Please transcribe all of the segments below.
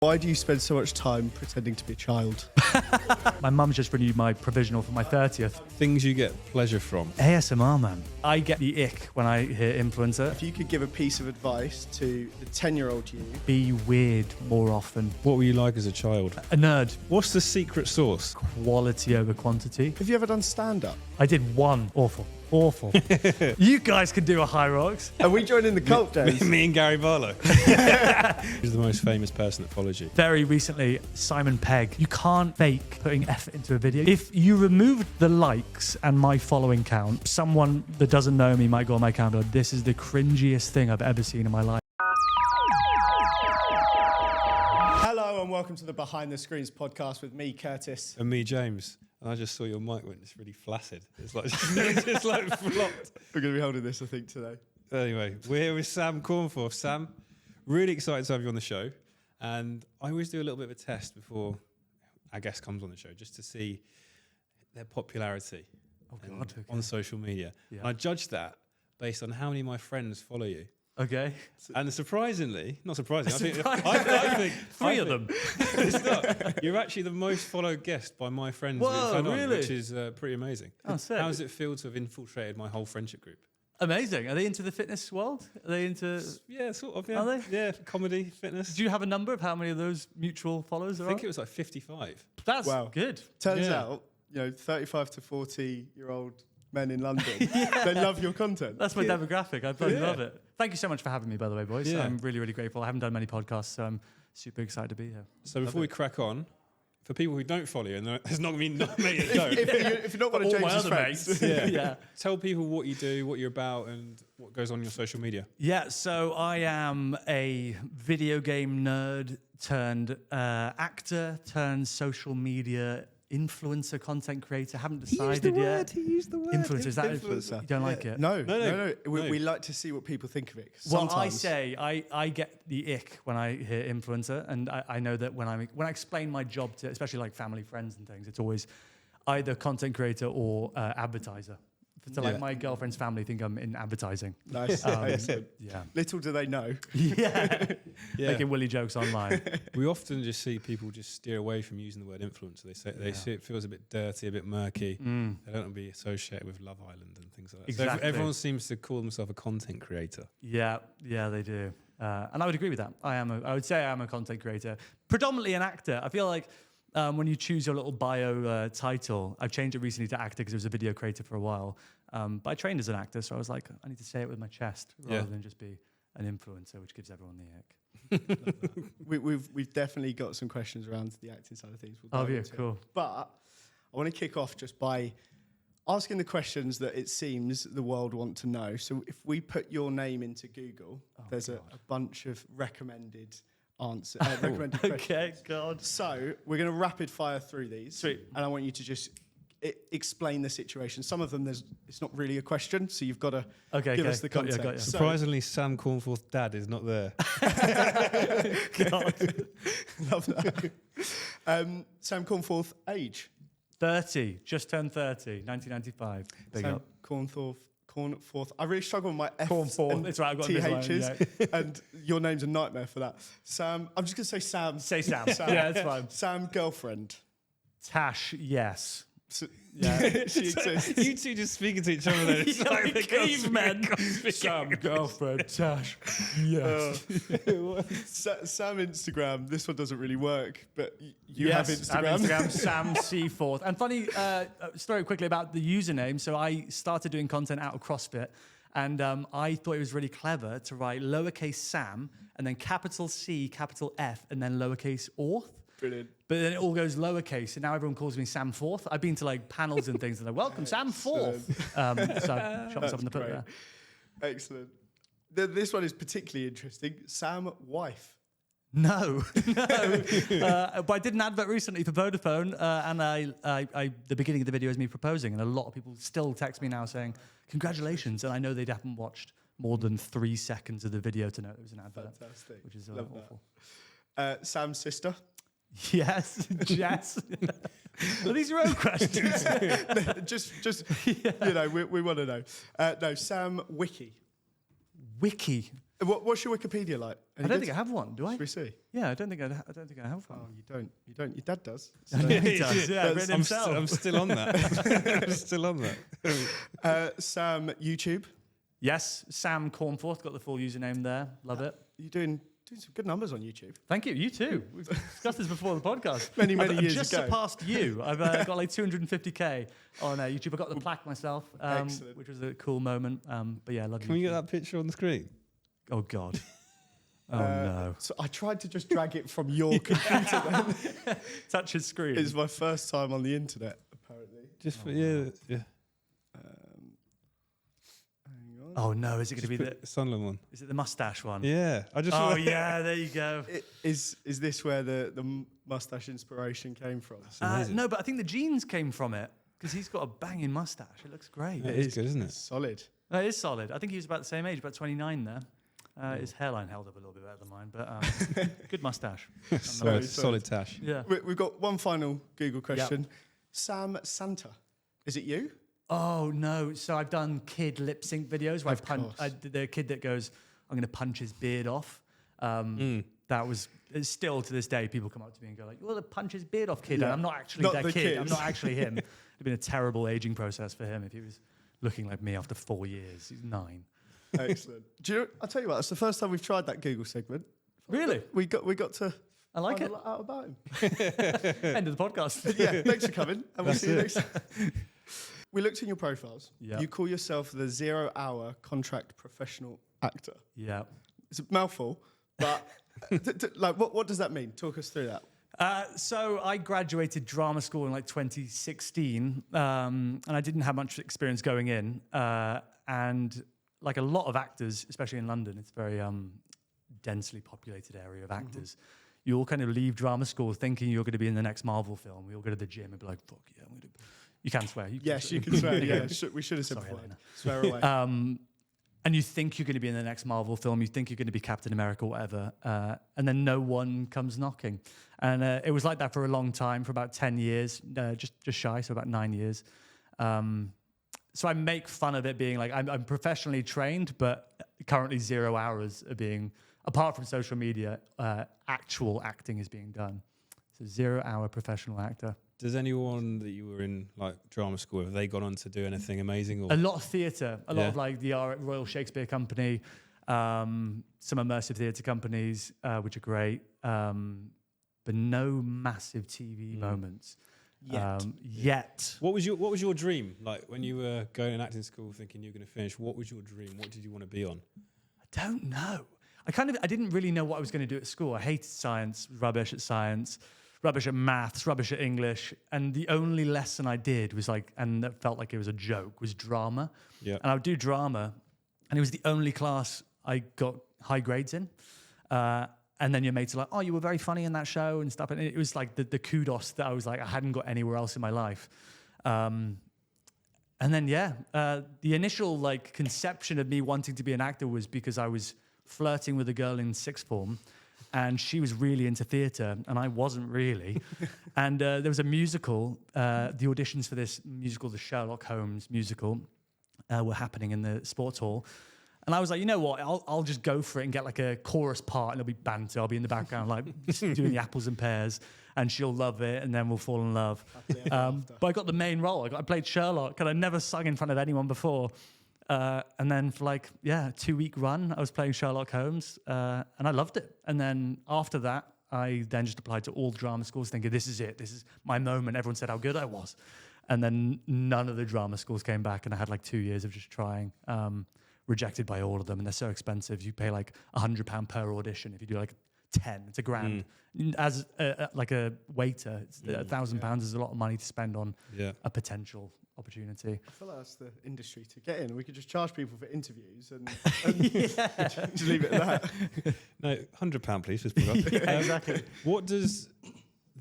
Why do you spend so much time pretending to be a child? My mum's just renewed my provisional for my 30th. Things you get pleasure from. ASMR, man. I get the ick when I hear influencer. If you could give a piece of advice to the 10-year-old you. Be weird more often. What were you like as a child? A nerd. What's the secret sauce? Quality over quantity. Have you ever done stand-up? I did one. Awful. You guys can do a Hyrox. Are we joining the cult days? Me and Gary Barlow. Who's the most famous person that follows you? Very recently, Simon Pegg. You can't fake putting effort into a video. If you removed the likes and my following count, someone that doesn't know me might go on my account and go, this is the cringiest thing I've ever seen in my life. Hello and welcome to the Behind the Screens podcast with me, Curtis. And me, James. And I just saw your mic went, it's really flaccid. It's like, it's just like flopped. We're going to be holding this, I think, today. Anyway, we're here with Sam Cornforth. Sam, really excited to have you on the show. And I always do a little bit of a test before our guest comes on the show, just to see their popularity on social media. Yeah. And I judge that based on how many of my friends follow you. Okay. And surprisingly, not surprisingly, I think three of them. It's not. You're actually the most followed guest by my friends, Whoa, really? which is pretty amazing. Oh, sick. How does it feel to have infiltrated my whole friendship group? Amazing. Are they into the fitness world? Are they into... Yeah, sort of, yeah. Are they? Yeah, comedy, fitness. Do you have a number of how many of those mutual followers there are? I think it was like 55. That's good. Turns out, 35 to 40-year-old men in London, they love your content. That's my demographic. I bloody love it. Thank you so much for having me, by the way, boys. Yeah. I'm really, really grateful. I haven't done many podcasts, so I'm super excited to be here. So before we crack on, for people who don't follow you, and there's not going to be many that don't. if you're not one of James's friends. Yeah. Tell people what you do, what you're about, and what goes on your social media. Yeah, so I am a video game nerd turned actor turned social media influencer, content creator. Haven't decided yet. He used the word. Influencer. Is that Influencer. You don't like it? No. We like to see what people think of it. Well, Sometimes. I get the ick when I hear influencer, and I know that when I explain my job to, especially like family, friends, and things, it's always either content creator or advertiser. So like my girlfriend's family think I'm in advertising. Nice. Yeah. Little do they know. Making Willy jokes online. We often just see people just steer away from using the word influencer. They see it feels a bit dirty, a bit murky. They don't want to be associated with Love Island and things like that. Exactly. So everyone seems to call themselves a content creator. Yeah, they do. And I would agree with that. I would say I am a content creator. Predominantly an actor. I feel like when you choose your little bio title, I've changed it recently to actor because I was a video creator for a while. But I trained as an actor, so I was like, I need to say it with my chest rather than just be an influencer, which gives everyone the ick. We've definitely got some questions around the acting side of things. Cool. But I want to kick off just by asking the questions that it seems the world want to know. So if we put your name into Google, there's a bunch of recommended answers. Recommended questions. Okay, God. So we're going to rapid fire through these. Sweet. And I want you to just explain the situation. Some of them, it's not really a question, so you've got to give us the context. Got you. Surprisingly, Sam Cornforth's dad is not there. God. Love that. Sam Cornforth, age? 30. Just turned 30. 1995. Big Sam up. Cornforth. I really struggle with my F's Cornforth. and It's right, I've got THs, and your name's a nightmare for that. Sam, I'm just going to say Sam. Say Sam. Yeah, it's fine. Sam, girlfriend. Tash, yes. Yeah, she exists. You two just speaking to each other then. It's like the cavemen. Sam, girlfriend, Tash, yes. Sam Instagram. This one doesn't really work, but you have Instagram. Instagram, Sam Seaforth. And funny story quickly about the username. So I started doing content out of CrossFit, and I thought it was really clever to write lowercase Sam and then capital C, capital F, and then lowercase Orth. Brilliant. But then it all goes lowercase, and now everyone calls me Sam Forth. I've been to like panels and things, and they're welcome, Sam Forth. So I shot myself in the foot there. Excellent. This one is particularly interesting. Sam, wife. No. But I did an advert recently for Vodafone, and the beginning of the video is me proposing, and a lot of people still text me now saying, congratulations, and I know they haven't watched more than 3 seconds of the video to know it was an advert. Fantastic. Which is Love awful. That. Sam's sister. Yes, Jess. Are these your own questions? just we want to know. No, Sam Wiki. Wiki. What's your Wikipedia like? I don't think I have one, do I? Should we see? Yeah, I don't think I have one. Oh, you don't. Your dad does. So. He does, yeah, written himself. I'm still on that. I'm still on that. Sam, YouTube. Yes, Sam Cornforth, got the full username there. Love it. You're doing some good numbers on YouTube. Thank you. You too. We've discussed this before the podcast. Many I've years just ago. surpassed you. I've got like 250K on YouTube. I got the plaque myself, which was a cool moment. But yeah, I love you. Can we get that picture on the screen? Oh, God. Oh, no. So I tried to just drag it from your computer then. Touch his screen. It's my first time on the internet, apparently. Just for, Hang on. Oh, no. Is it going to be the Sunderland one? Is it the mustache one? Yeah. Oh, yeah. There you go. Is this where the mustache inspiration came from? No, but I think the genes came from it because he's got a banging mustache. It looks great. It is good, isn't it? Solid. No, it is solid. I think he was about the same age, about 29 there. His hairline held up a little bit better than mine, but good mustache. Solid tash. Yeah. We've got one final Google question. Sam Santa. Is it you? Oh, no. So I've done kid lip sync videos where Of I did the kid that goes, I'm going to punch his beard off. That was it's still to this day, people come up to me and go like, you're the punch his beard off kid. Yeah. And I'm not actually Not that the kid. kid. I'm not actually him. It'd been a terrible aging process for him if he was looking like me after 4 years. He's 9. Excellent. Do you know, I'll tell you what, it's the first time we've tried that Google segment. Really? We got to I like find it. a lot out about him. End of the podcast. Yeah, thanks for coming. And we'll see you next time. We looked in your profiles. Yeah. You call yourself the 0-hour contract professional actor. Yeah. It's a mouthful, but like, what does that mean? Talk us through that. So I graduated drama school in like 2016, and I didn't have much experience going in. And like a lot of actors, especially in London, it's a very densely populated area of actors. You all kind of leave drama school thinking you're going to be in the next Marvel film. We all go to the gym and be like, fuck yeah, I'm going to... You can swear. Yes, you can swear. Yeah, we should have said Sorry, before. Elena. Swear away. And you think you're going to be in the next Marvel film. You think you're going to be Captain America or whatever. And then no one comes knocking. And it was like that for a long time, for about 10 years, just shy, so about 9 years. So I make fun of it being like, I'm professionally trained, but currently 0 hours are being, apart from social media, actual acting is being done. So 0-hour professional actor. Does anyone that you were in like drama school, have they gone on to do anything amazing? Or? A lot of theatre, a lot of like the Royal Shakespeare Company, some immersive theatre companies, which are great, but no massive TV moments yet. What was your dream like when you were going in acting school, thinking you were going to finish? What was your dream? What did you want to be on? I don't know. I didn't really know what I was going to do at school. I hated science, rubbish at science. Rubbish at maths, rubbish at English. And the only lesson I did was like, and that felt like it was a joke, was drama. Yeah. And I would do drama. And it was the only class I got high grades in. And then your mates are like, oh, you were very funny in that show and stuff. And it was like the kudos that I was like, I hadn't got anywhere else in my life. And then, the initial like conception of me wanting to be an actor was because I was flirting with a girl in sixth form. And she was really into theatre, and I wasn't really. And there was a musical. The auditions for this musical, the Sherlock Holmes musical, were happening in the sports hall. And I was like, you know what? I'll just go for it and get like a chorus part, and it'll be banter. I'll be in the background, like doing the apples and pears, and she'll love it, and then we'll fall in love. But I got the main role. I played Sherlock, and I never sung in front of anyone before. And then for like, a 2-week run, I was playing Sherlock Holmes, and I loved it. And then after that, I then just applied to all drama schools thinking, this is it. This is my moment. Everyone said how good I was. And then none of the drama schools came back, and I had like 2 years of just trying, rejected by all of them. And they're so expensive. You pay like £100 per audition. If you do like 10, it's £1,000. As like a waiter, it's £1,000 is a lot of money to spend on a potential opportunity. I feel like that's the industry to get in. We could just charge people for interviews and just leave it at that. No, £100, please. Just put up. Exactly. What does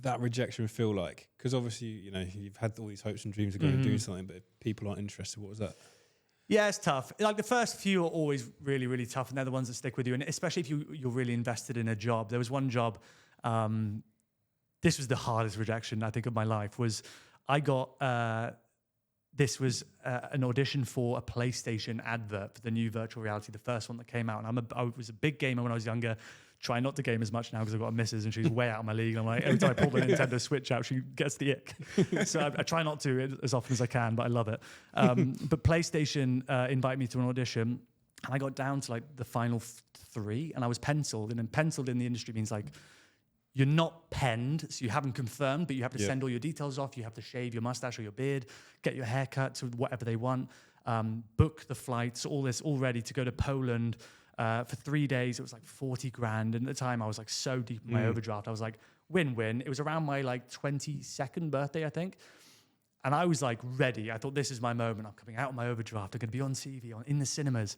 that rejection feel like? Because obviously, you know, you've had all these hopes and dreams of going and doing something, but if people aren't interested, what was that? Yeah, it's tough. Like the first few are always really, really tough, and they're the ones that stick with you. And especially if you're really invested in a job. There was one job. This was the hardest rejection I think of my life. Was I got. This was an audition for a PlayStation advert for the new virtual reality, the first one that came out. And I was a big gamer when I was younger. try not to game as much now because I've got a missus and she's way out of my league. And I'm like, every time I pull the Nintendo Switch out, she gets the ick. So I try not to as often as I can, but I love it. But PlayStation invited me to an audition, and I got down to like the final 3, and I was penciled. And then penciled in the industry means like, you're not penned, so you haven't confirmed, but you have to send all your details off. You have to shave your mustache or your beard, get your hair cut to whatever they want, book the flights, all this, all ready to go to Poland for 3 days. It was like 40 grand. And at the time, I was like so deep in my overdraft. I was like, win-win. It was around my like 22nd birthday, I think. And I was like ready. I thought, this is my moment. I'm coming out of my overdraft. I'm going to be on TV, in the cinemas.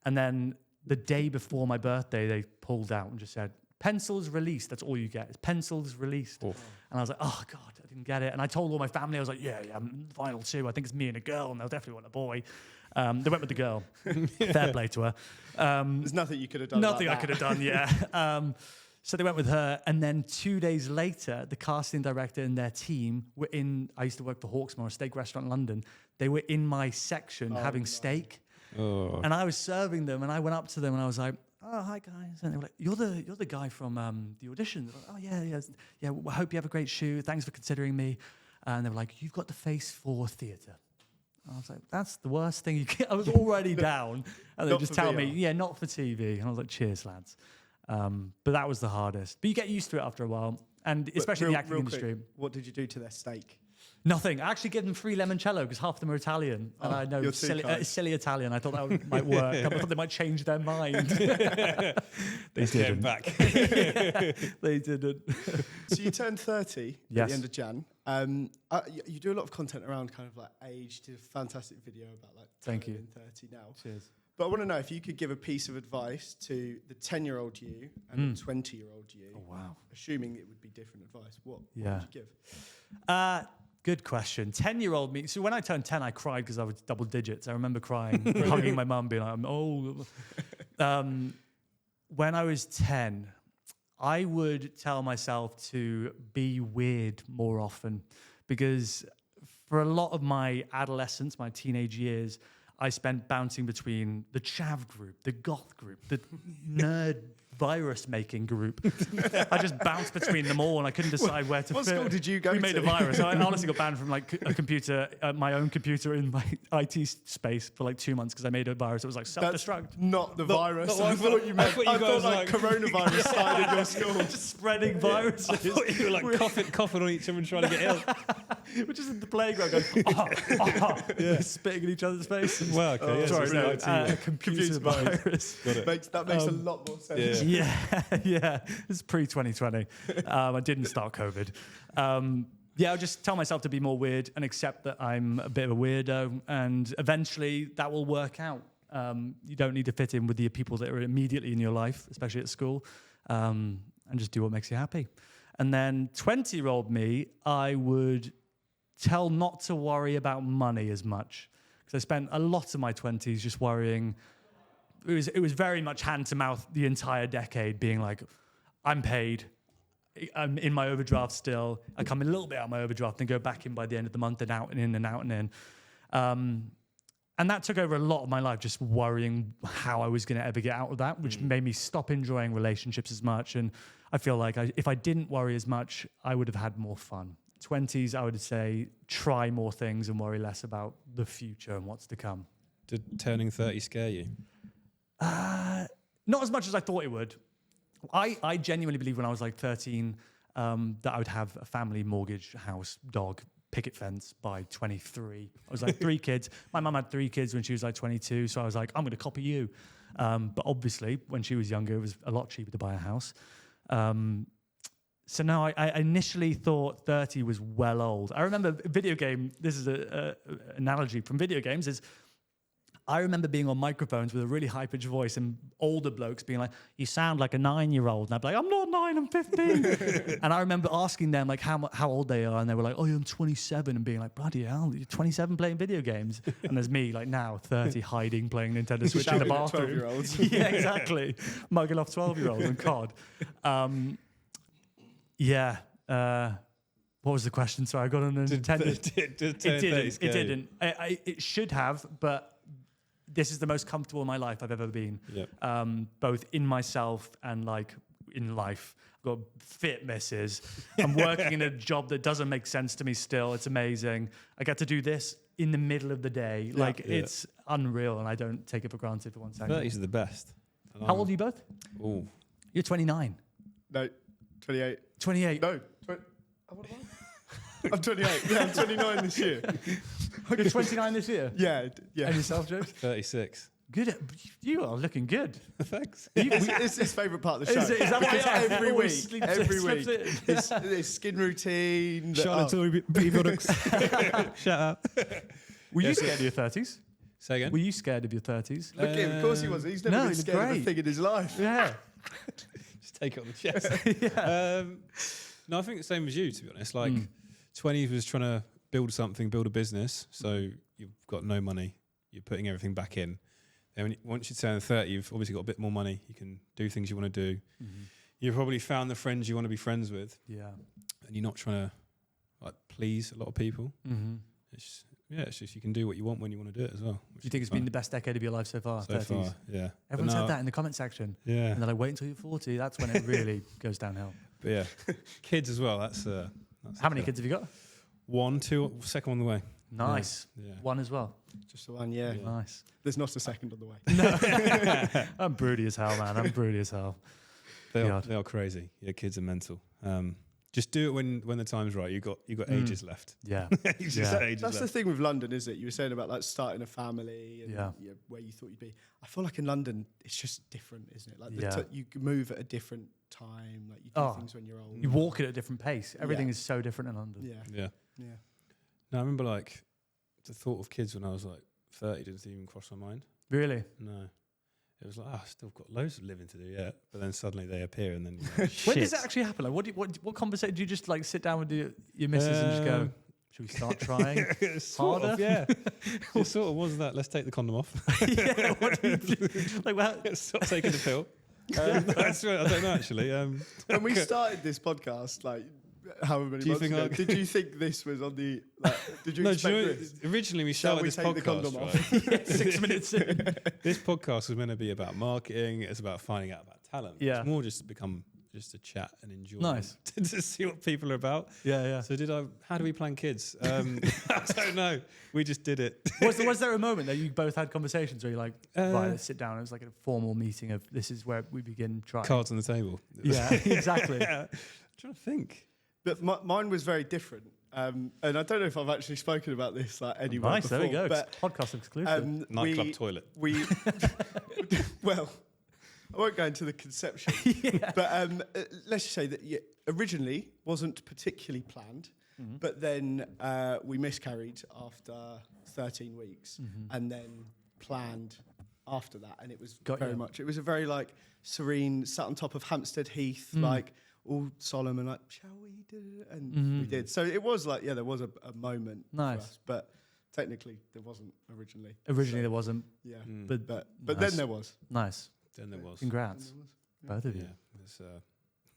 And then the day before my birthday, they pulled out and just said, pencils released. That's all you get. It's pencils released. And I was like, oh God, I didn't get it. And I told all my family, I was like, yeah, I'm in the final 2. I think it's me and a girl, and they'll definitely want a boy. They went with the girl. Fair play to her. There's nothing you could have done. Nothing I could have done, yeah. So they went with her. And then 2 days later, the casting director and their team were in, I used to work for Hawksmoor, a steak restaurant in London. They were in my section having steak. And I was serving them, and I went up to them and I was like, oh, hi guys. And they were like, you're the guy from the audition. Like, oh yeah. Well, I hope you have a great shoot. Thanks for considering me. And they were like, you've got the face for theatre. I was like, that's the worst thing you can. I was already down. And they just tell me, yeah, not for TV. And I was like, cheers, lads. But that was the hardest. But you get used to it after a while. And especially in the acting industry. Quick, what did you do to their steak? Nothing. I actually gave them free limoncello because half of them are Italian. And I know silly Italian. I thought that might work. I thought they might change their mind. They didn't. Back. They didn't. So you turned 30 at the end of Jan. You do a lot of content around kind of like age. Did a fantastic video about like Thank you. 30 now. Cheers. But I want to know if you could give a piece of advice to the 10-year-old you and the 20-year-old you. Oh, wow. Assuming it would be different advice. What would you give? Good question. 10-year-old me. So when I turned 10, I cried because I was double digits. I remember crying, hugging my mum, being like, I'm old. When I was 10, I would tell myself to be weird more often, because for a lot of my adolescence, my teenage years, I spent bouncing between the chav group, the goth group, the nerd virus-making group. I just bounced between them all, and I couldn't decide where to fit. What school did you go to? We made a virus. I honestly got banned from like a computer, my own computer in my IT space for like 2 months because I made a virus. It was like self-destruct. That's not the virus. I thought you meant. I thought like coronavirus started in your school. Just spreading viruses. I thought you were like coughing on each other and trying to get ill. We're just in the playground going, spitting in each other's faces. Well, okay. Yeah, sorry, so no, computer virus. That makes a lot more sense. Yeah. It's pre-2020. I didn't start COVID. I'll just tell myself to be more weird and accept that I'm a bit of a weirdo, and eventually that will work out. You don't need to fit in with the people that are immediately in your life, especially at school, and just do what makes you happy. And then 20-year-old me, I would tell not to worry about money as much, because I spent a lot of my 20s just worrying. It was very much hand to mouth the entire decade, being like, I'm paid, I'm in my overdraft still, I come in a little bit out of my overdraft and go back in by the end of the month and out and in and out and in. And that took over a lot of my life, just worrying how I was going to ever get out of that, which made me stop enjoying relationships as much. And I feel like if I didn't worry as much, I would have had more fun. 20s, I would say, try more things and worry less about the future and what's to come. Did turning 30 scare you? Not as much as I thought it would. I genuinely believed when I was like 13 that I would have a family, mortgage, house, dog, picket fence by 23. I was like 3 kids. My mum had 3 kids when she was like 22, so I was like, I'm going to copy you. But obviously, when she was younger, it was a lot cheaper to buy a house. So no, I initially thought 30 was well old. I remember video game, this is an analogy from video games, is I remember being on microphones with a really high-pitched voice and older blokes being like, you sound like a 9-year-old. And I'd be like, I'm not 9, I'm 15. And I remember asking them like how old they are. And they were like, oh, I'm 27. And being like, bloody hell, you're 27 playing video games. And there's me like now, 30, hiding, playing Nintendo Switch in the bathroom. 12-year-olds. Yeah, exactly. Mugging off 12-year-olds and COD. What was the question? Sorry, I got on a Nintendo. It didn't. It should have, but this is the most comfortable in my life I've ever been. Yep. Both in myself and like in life. I've got fit misses. I'm working in a job that doesn't make sense to me still. It's amazing. I get to do this in the middle of the day. Yeah. It's unreal, and I don't take it for granted for 1 second. 30s are the best. How old are you both? Oh, You're 29. No, 28. 28. No, what am I? I'm 28. Yeah, I'm 29 this year. You're 29 this year? Yeah, yeah. And yourself, Joe? 36. Good. You are looking good. Thanks. It's his favourite part of the show. Is that why every always week, slips in? his skin routine. Charlotte products. Shut up. Were you scared of your 30s? Say again? Were you scared of your 30s? Look at him, of course he was. He's never No, been it's scared of a great. thing in his life. Yeah. Just take it on the chest. No, I think the same as you, to be honest. Like, 20s was trying to build something, build a business. So you've got no money. You're putting everything back in. And once you turn 30, you've obviously got a bit more money. You can do things you want to do. Mm-hmm. You've probably found the friends you want to be friends with. Yeah. And you're not trying to like please a lot of people. Mm-hmm. It's just you can do what you want when you want to do it as well. Do you think it's been the best decade of your life so far? so 30s? far? Yeah. Everyone But said now- that in the comment section. Yeah. And they're like, wait until you're 40. That's when it really goes downhill. But yeah, kids as well. That's How many kids have you got? 1, 2, second on the way. Nice. Yeah. One as well. Just the one, yeah. Nice. There's not a second on the way. I'm broody as hell, man. I'm broody as hell. They God. are crazy. Yeah, kids are mental. Just do it when the time's right. You got ages left. Yeah. Ages Yeah. ages That's the left. thing with London, is it? You were saying about like starting a family and Yeah. where you thought you'd be. I feel like in London, it's just different, isn't it? Like Yeah. you move at a different time. Like you do things when you're old. You walk at a different pace. Everything Yeah. is so different in London. Yeah, Yeah. yeah. No, I remember like the thought of kids when I was like 30 didn't even cross my mind. Really? No. It was like, I've still got loads of living to do yet. But then suddenly they appear and then you're like, When does shit. it actually happen? Like, what conversation? Do you just like sit down with your missus and just go, should we start trying? Sort harder? of, yeah. It sort of was that. Let's take the condom off. Yeah, what do you do? Like, well, Stop taking the pill. That's right. I don't know actually. When we started this podcast, like however many Do you months think ago, did you think this was on the? Like, did you No, expect do you know, this? originally we Shall started we this take the condom podcast. off? Right? 6 minutes in. This podcast was meant to be about marketing. It's about finding out about talent. Yeah. It's more just become just a chat and enjoy. Nice. To see what people are about. Yeah, yeah. So how do we plan kids? I don't know. We just did it. Was there a moment that you both had conversations where you're like, right, let's sit down? It was like a formal meeting of this is where we begin trying. Cards on the table. Yeah, exactly. Yeah. I'm trying to think. But mine was very different, and I don't know if I've actually spoken about this like anywhere Nice, before. there we go. But Podcast exclusive. Nightclub toilet. we well, I won't go into the conception, but let's just say that originally wasn't particularly planned, but then we miscarried after 13 weeks, and then planned after that, and it was it was a very like serene, sat on top of Hampstead Heath, like all solemn and like, shall we do it? And we did. So it was like, there was a moment Nice. for us, but technically there wasn't originally. Originally there wasn't. Yeah, But but nice. then there was. Nice. Then there was. Congrats. Both of you. Yeah.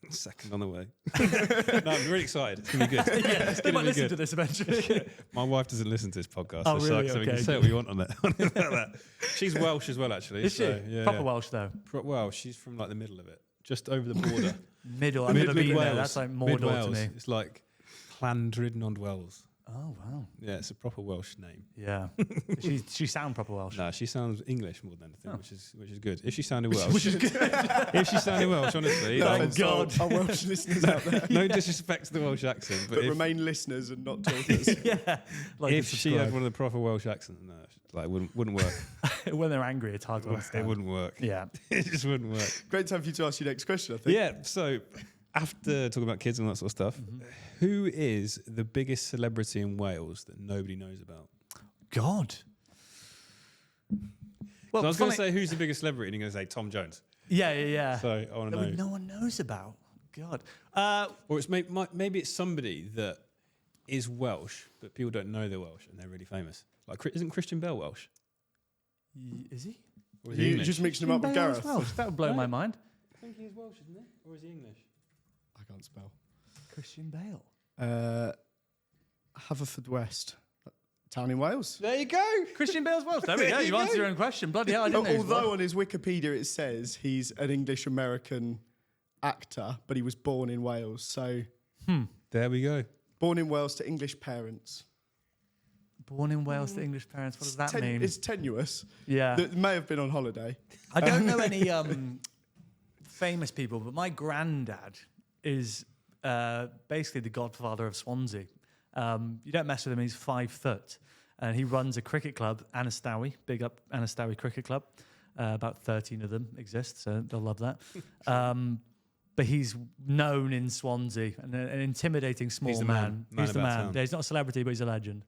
It's second on the way. No, I'm really excited. It's going to be good. Yeah, It's they gonna might be listen good. to this eventually. My wife doesn't listen to this podcast, Oh, so, really? so we can Okay. say what we want on it. About that. She's Welsh as well, actually. Is she? so, yeah, Proper yeah. Welsh though. Well, she's from like the middle of it, just over the border. Middle. I've never been there. That's like Mordor to Mid-Wales. me. It's like Llandrydn on Wells. Oh wow. Yeah, it's a proper Welsh name. Yeah. she sound proper Welsh. No, she sounds English more than anything, Oh. which is good. If she sounded Welsh, Which is good. if she sounded Welsh, honestly, No Thank offense God. to our Welsh listeners out there, no disrespect to the Welsh accent, but but if, remain listeners and not talkers. Yeah. Like if she had one of the proper Welsh accents, no, like wouldn't work. when they're angry, it's hard to It understand. wouldn't work. Yeah. It just wouldn't work. Great time for you to ask your next question, I think. Yeah. So after talking about kids and that sort of stuff, who is the biggest celebrity in Wales that nobody knows about? God. So I was going to funny- say who's the biggest celebrity, and you're going to say Tom Jones. Yeah. So I want to That know. no one knows about. God. Or it's maybe it's somebody that is Welsh, but people don't know they're Welsh and they're really famous. Like, isn't Christian Bale Welsh? Is he? Or is he You English? just mixing them up with Bale is Gareth. Welsh. That would blow my mind. I think he's Welsh, isn't he? Or is he English? I can't spell. Christian Bale. Haverfordwest, town in Wales. There you go. Christian Bale's Welsh. There we go. There You you answered go. your own question. Bloody hell, I didn't know. he was Although Welsh. on his Wikipedia it says he's an English American actor, but he was born in Wales. So There we go. born in Wales to English parents. Born in Wales to English parents. What does that mean? It's tenuous. Yeah. That may have been on holiday. I don't know any famous people, but my granddad is basically the godfather of Swansea. You don't mess with him, he's 5 foot. And he runs a cricket club, Anastawi, big up Anastawi Cricket Club. About 13 of them exist, so they'll love that. But he's known in Swansea, an intimidating small He's the man. man He's the about man. town. Yeah, he's not a celebrity, but he's a legend.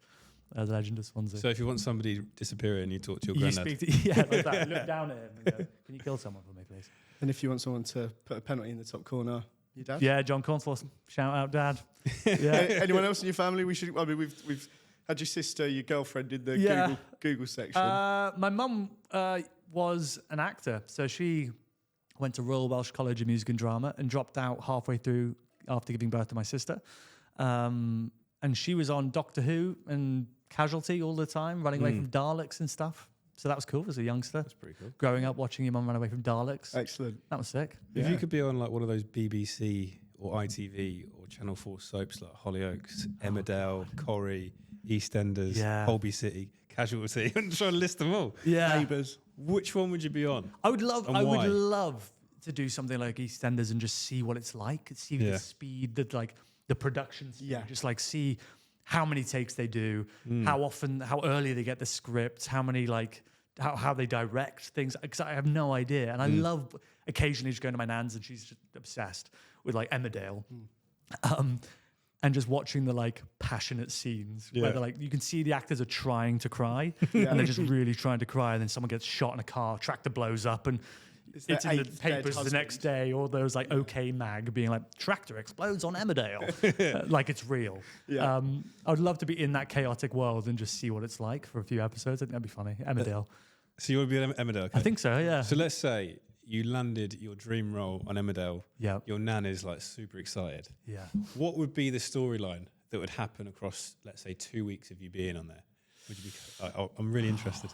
The legend of Swansea. So if you want somebody disappearing, you talk to your you granddad. speak to, yeah, like that. Look down at him and go, "Can you kill someone for me, please?" And if you want someone to put a penalty in the top corner, your dad? Yeah, John Cornforth. Shout out, Dad. Yeah. Anyone else in your family? We've had your sister, your girlfriend in the Google section. My mum was an actor, so she went to Royal Welsh College of Music and Drama and dropped out halfway through after giving birth to my sister. And she was on Doctor Who and Casualty all the time, running away from Daleks and stuff. So that was cool as a youngster. That's pretty cool. Growing up, watching your mum run away from Daleks. Excellent. That was sick. If you could be on like one of those BBC or ITV or Channel 4 soaps like Hollyoaks, Emmerdale, Corrie, EastEnders, Holby City, Casualty, I'm trying to list them all. Yeah. Neighbours. Which one would you be on? I would love. And I why? would love to do something like EastEnders and just see what it's like. See the speed, the production speed. Yeah. Just like see how many takes they do, how often, how early they get the scripts, how many how they direct things. Because I have no idea, and I love occasionally just going to my nan's and she's just obsessed with like Emmerdale. And just watching the passionate scenes where they're you can see the actors are trying to cry and they're just really trying to cry, and then someone gets shot in a car, tractor blows up, and it's in the papers the next day, or those OK Mag being tractor explodes on Emmerdale, like it's real. Yeah. I would love to be in that chaotic world and just see what it's like for a few episodes. I think that'd be funny. Emmerdale. So you want to be on Emmerdale? Okay. I think so. Yeah. So let's say you landed your dream role on Emmerdale. Yeah. Your nan is super excited. Yeah. What would be the storyline that would happen across, let's say, 2 weeks of you being on there? Would you be? I'm really interested.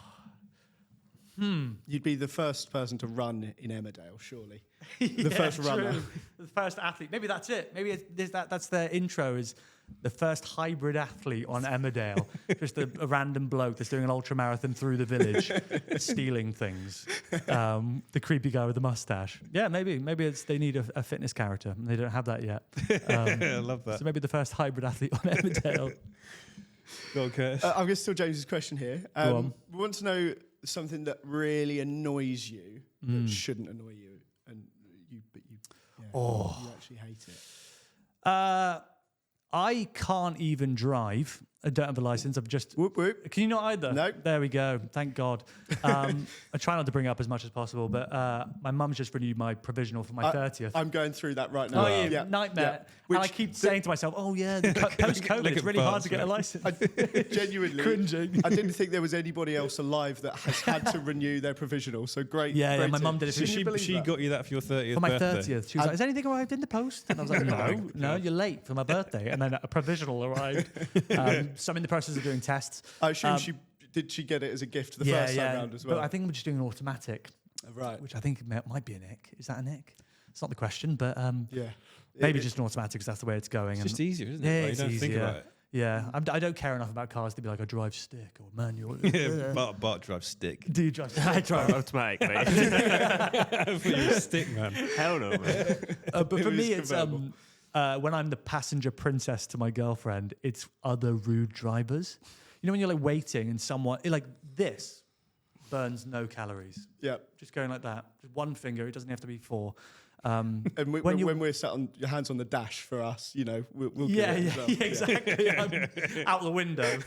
You'd be the first person to run in Emmerdale, surely. The first runner. The first athlete. Maybe that's it. Maybe that's their intro is the first hybrid athlete on Emmerdale. Just a random bloke that's doing an ultra marathon through the village, stealing things. The creepy guy with the mustache. Yeah, maybe they need a fitness character. And they don't have that yet. I love that. So maybe the first hybrid athlete on Emmerdale. Go on, Curtis. I'm going to steal James's question here. Go on. We want to know something that really annoys you that shouldn't annoy you, and you actually hate it. I can't even drive. I don't have a license. I've just. Whoop whoop. Can you not either? No. There we go. Thank God. I try not to bring it up as much as possible, but my mum's just renewed my provisional for my 30th. I'm going through that right now. Oh, yeah, nightmare. Yeah. And I keep saying to myself, "Oh yeah, post-COVID, it's really hard to get a license." Genuinely Cringing. I didn't think there was anybody else alive that has had to renew their provisional. So great. Yeah, great my tip. mum did it. So Can you she got you that for your 30th for my birthday? 30th. She was like, "Has anything arrived in the post?" And I was like, "No, you're late for my birthday." And then a provisional arrived. So I'm in the process of doing tests. I assume she get it as a gift the first time round as well. But I think we're just doing an automatic, Right. which I think might be an ick. Is that an ick? It's not the question, but Yeah. maybe just an automatic because that's the way it's going. It's just easier, isn't it? Yeah, Like, it's you don't think easier. about it. Yeah, I don't care enough about cars to be like I drive stick or manual. Yeah, Bart drives stick. Do you drive? I drive automatic, mate. You're a stick, man. Hell no, man. But for It me, was it's when I'm the passenger princess to my girlfriend, it's other rude drivers. You know when you're waiting and someone this burns no calories. Yeah. Just going like that, just one finger. It doesn't have to be 4. And when we're sat on your hands on the dash for us, we'll Yeah, get it as well. exactly. I'm out the window.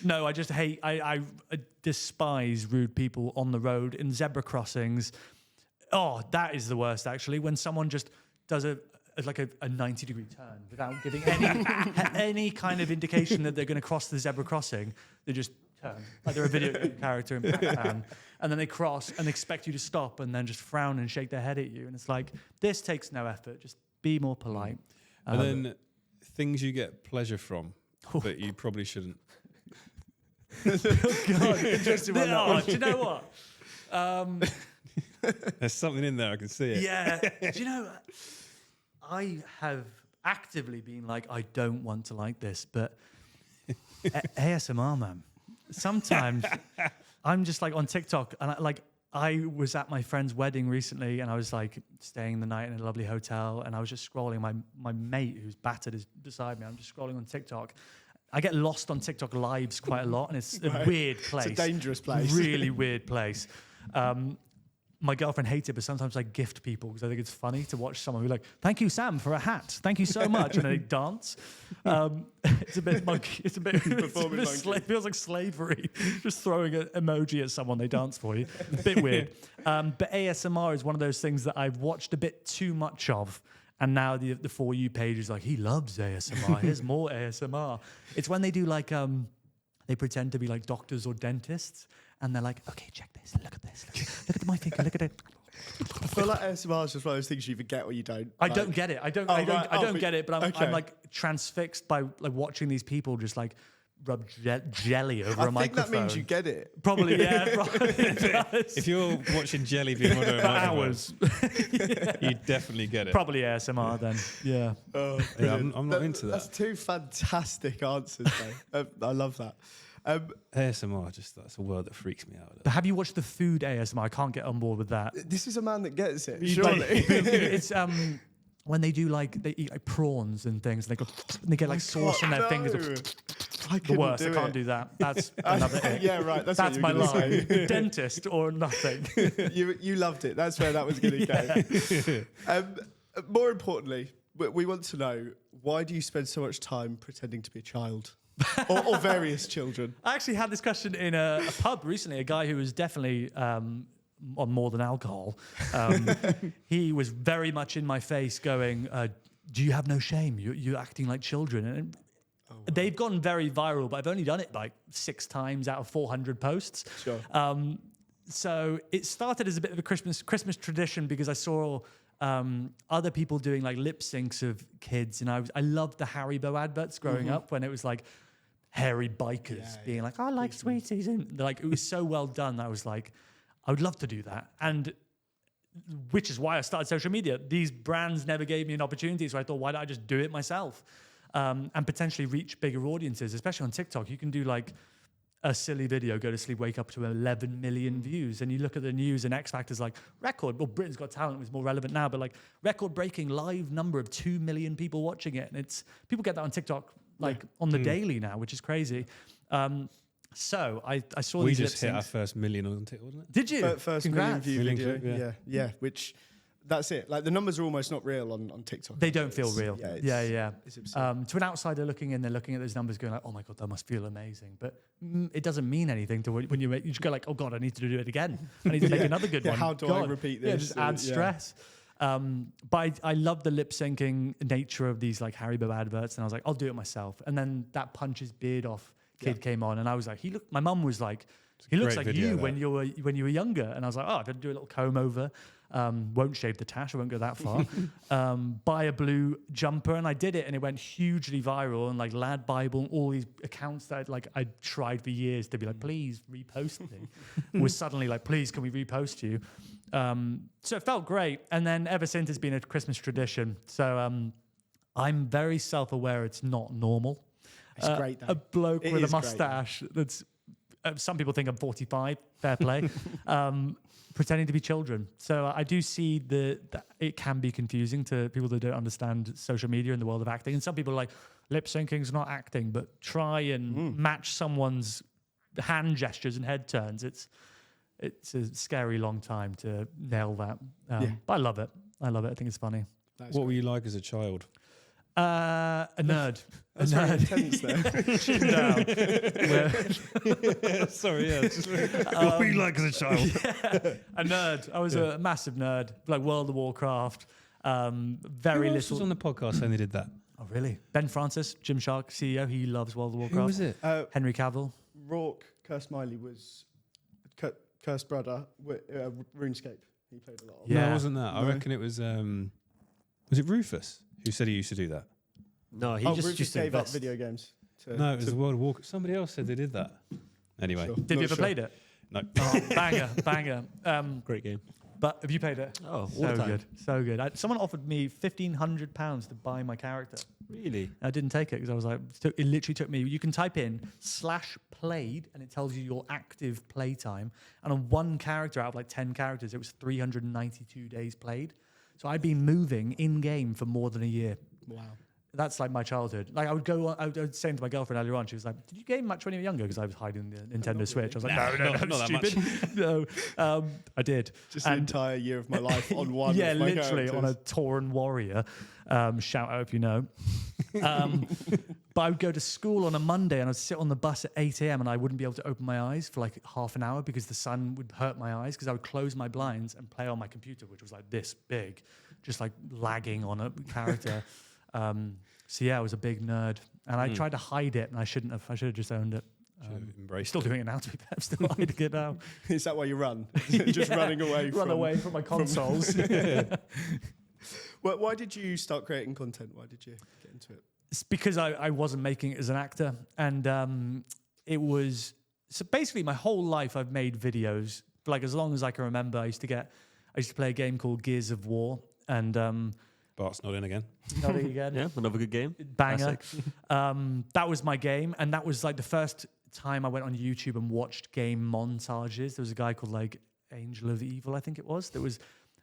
No, I just hate. I despise rude people on the road in zebra crossings. Oh, that is the worst. Actually, when someone just does a 90-degree turn without giving any kind of indication that they're going to cross the zebra crossing, they just turn like they're a video character in Pac-Man, and then they cross and expect you to stop and then just frown and shake their head at you, and it's like, this takes no effort. Just be more polite. And then things you get pleasure from, but you probably shouldn't. God, interesting one. Do you know what? There's something in there. I can see it. Yeah. Do you know, I have actively been like, I don't want to like this, but ASMR, man. Sometimes I'm just like on TikTok, and I was at my friend's wedding recently, and I was like staying the night in a lovely hotel, and I was just scrolling. My mate who's battered is beside me. I'm just scrolling on TikTok. I get lost on TikTok lives quite a lot, and it's a weird place. It's a dangerous place. Really weird place. My girlfriend hates it, but sometimes I gift people because I think it's funny to watch someone be like, "Thank you, Sam, for a hat. Thank you so much," and then they dance. It's a bit monkey. It's a bit. It feels like slavery. Just throwing an emoji at someone, they dance for you. A bit weird. But ASMR is one of those things that I've watched a bit too much of. And now the For You page is like, he loves ASMR. Here's more ASMR. It's when they do like, they pretend to be like doctors or dentists. And they're like, okay, check this. Look at this. Look at my finger. Look at it. I feel like ASMR is just one of those things you either get or you don't. I don't get it. I don't get it. But I'm like transfixed by like watching these people just like rub jelly over a microphone. I think that means you get it. Probably, yeah. Probably does. If you're watching jelly being under a microphone, hours, you definitely get it. Probably ASMR then. Yeah. Oh, Yeah, I'm not into that. That's two fantastic answers, though. I love that. ASMR, that's a word that freaks me out. But have you watched the food ASMR? I can't get on board with that. This is a man that gets it, Like, surely. it's when they do like they eat like prawns and things, and they get like sauce on their fingers. The worst. I can't do that. That's another it. Yeah, right. That's my line. line. Dentist or nothing. You loved it. That's where that was going to go. More importantly, we want to know, why do you spend so much time pretending to be a child? or various children? I actually had this question in a pub recently. A guy who was definitely on more than alcohol. He was very much in my face going, do you have no shame? You're acting like children. And they've gone very viral, but I've only done it like 6 times out of 400 posts. Sure. So it started as a bit of a Christmas tradition because I saw other people doing like lip syncs of kids, and I loved the Haribo adverts growing up when it was like hairy bikers being like, I like sweeties, and like it was so well done. I was like, I would love to do that, and which is why I started social media. These brands never gave me an opportunity, so I thought, why don't I just do it myself and potentially reach bigger audiences, especially on TikTok. You can do like a silly video, go to sleep, wake up to 11 million views. And you look at the news and X Factor's like record, well, Britain's Got Talent was more relevant now, but like record breaking live number of 2 million people watching it. And it's, people get that on TikTok like on the daily now, which is crazy. So I saw we these just lip hit our syncs. first million on TikTok, wasn't it? Did you? First Congrats. million view Million video. clip, Yeah, which... That's it. Like the numbers are almost not real on TikTok. They don't feel real. Yeah. It's absurd. To an outsider looking in, they're looking at those numbers going like, oh my God, that must feel amazing. But it doesn't mean anything to when you just go like, oh God, I need to do it again. I need to make another good one. How do I repeat this? Yeah, just add stress. But I love the lip syncing nature of these like Haribo adverts. And I was like, I'll do it myself. And then that Punch His Beard Off kid came on, and I was like, my mum was like, he looks like you when you were younger. And I was like, oh, I've got to do a little comb over. Won't shave the tash, I won't go that far. Buy a blue jumper, and I did it, and it went hugely viral. And like Lad Bible, and all these accounts that I tried for years to be like, please repost me, was suddenly like, please, can we repost you? So it felt great. And then ever since, it's been a Christmas tradition. So I'm very self-aware it's not normal. It's great, though. A bloke It with a is great. mustache that's some people think I'm 45, fair play, pretending to be children. So I do see that it can be confusing to people that don't understand social media and the world of acting. And some people are like, lip syncing is not acting, but try and match someone's hand gestures and head turns. It's a scary long time to nail that. But I love it. I think it's funny. What were you like as a child? A nerd. That's very intense there. Chin down. Sorry, yeah. What were you like as a child? A nerd. I was a massive nerd, like World of Warcraft. Very Who else little. was on the podcast saying they did that? Oh, really? Ben Francis, Gymshark CEO. He loves World of Warcraft. Who was it? Henry Cavill. Rourke, Curse Miley was Curse brother, RuneScape. He played a lot of. No, Yeah. it wasn't that. I No. reckon it was it Rufus who said he used to do that? No, he Rufus just gave up invest. video games. No, it was the World of Warcraft. Somebody else said they did that. Anyway, Sure. Did you Not ever sure. played it? no. Oh, banger. Great game. But have you played it? Oh, all the So time. good, so good. Someone offered me £1,500 to buy my character. Really? I didn't take it because I was like, it literally took me. You can type in /played and it tells you your active play time. And on one character out of like 10 characters, it was 392 days played. So I'd been moving in game for more than a year. Wow. That's like my childhood. Like I was saying to my girlfriend earlier on, she was like, "Did you game much when you were younger?" Because I was hiding the Nintendo Switch. I was like, "No, not that stupid." No, I did. Just an entire year of my life on one. Yeah, of my literally on a characters. Tauren warrior. Shout out if you know. But I would go to school on a Monday and I'd sit on the bus at 8 a.m. and I wouldn't be able to open my eyes for like half an hour because the sun would hurt my eyes because I would close my blinds and play on my computer, which was like this big, just like lagging on a character. So yeah, I was a big nerd, and I tried to hide it, and I shouldn't have. I should have just owned it. Embraced Still doing it now. To be fair, I'm still hiding it now. Is that why you run? Just running away? Run away from my consoles. Well, why did you start creating content? Why did you get into it? It's because I wasn't making it as an actor, and it was so basically my whole life I've made videos. Like as long as I can remember, I used to play a game called Gears of War, and Bart's not in again. nodding again. Yeah, another good game. Banger. That was my game, and that was like the first time I went on YouTube and watched game montages. There was a guy called like Angel of Evil, I think it was. There was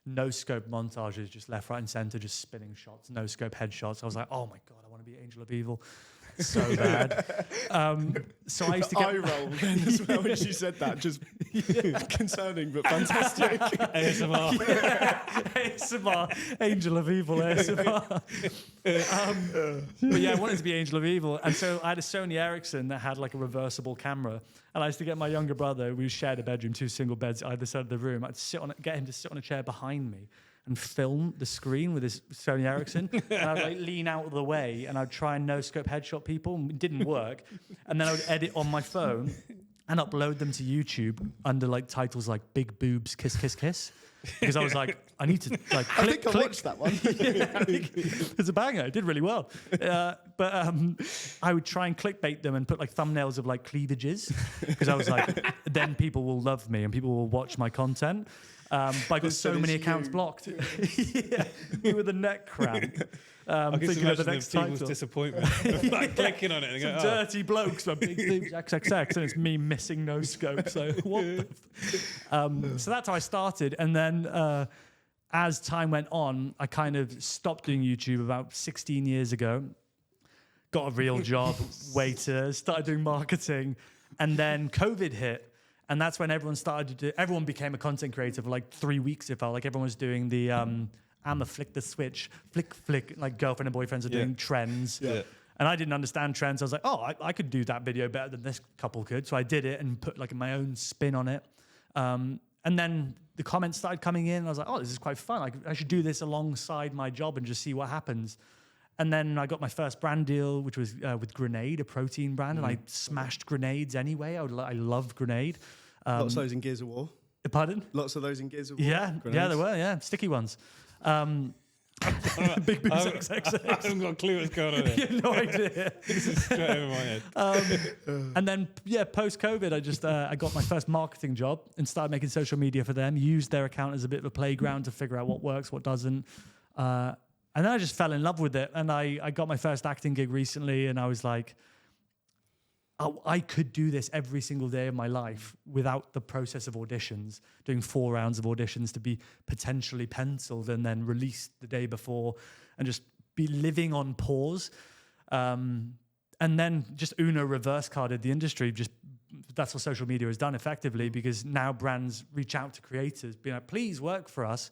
no scope montages, just left, right, and center, just spinning shots, no scope headshots. I was like, oh my god, I want to be Angel of Evil. So bad. So I used to get eye roll then as well when she said that. Just concerning but fantastic. ASMR. ASMR, Angel of Evil ASMR. But yeah, I wanted to be Angel of Evil. And so I had a Sony Ericsson that had like a reversible camera. And I used to get my younger brother, we shared a bedroom, 2 single beds either side of the room. I'd get him to sit on a chair behind me and film the screen with his Sony Ericsson. And I'd like lean out of the way and I'd try and no-scope headshot people. And it didn't work. And then I would edit on my phone and upload them to YouTube under like titles like Big Boobs Kiss Kiss Kiss. Because I was like, I need to like I click, think I click. watched that one. It's a banger. It did really well. But I would try and clickbait them and put like thumbnails of like cleavages because I was like, then people will love me and people will watch my content. But I got so many accounts blocked. Yeah, we were the neck cramp. I can Thinking of the imagine next people's title. disappointment. Like clicking on it and Some going, dirty blokes with big boobs XXX, and it's me missing no scope. So what? So that's how I started, and then as time went on, I kind of stopped doing YouTube about 16 years ago. Got a real job, waiter, started doing marketing, and then COVID hit. And that's when everyone became a content creator for like 3 weeks. It felt like everyone was doing the I'ma flick the switch, flick, like girlfriend and boyfriends are doing trends. Yeah. And I didn't understand trends. I was like, oh, I could do that video better than this couple could. So I did it and put like my own spin on it. And then the comments started coming in. And I was like, oh, this is quite fun. I should do this alongside my job and just see what happens. And then I got my first brand deal, which was with Grenade, a protein brand, and I smashed grenades anyway. I love Grenade. Lots of those in Gears of War. Pardon? Lots of those in Gears of War. Yeah, Grenades. there were, sticky ones. Big boobs I XXX. haven't got a clue what's going on You here. have no idea. This is straight over my head. And then, post-COVID, I got my first marketing job and started making social media for them, used their account as a bit of a playground to figure out what works, what doesn't. And then I just fell in love with it. And I got my first acting gig recently, and I was like, oh, I could do this every single day of my life without the process of auditions, doing 4 rounds of auditions to be potentially penciled and then released the day before and just be living on pause. And then just Uno reverse carded the industry. That's what social media has done effectively, because now brands reach out to creators, being like, please work for us,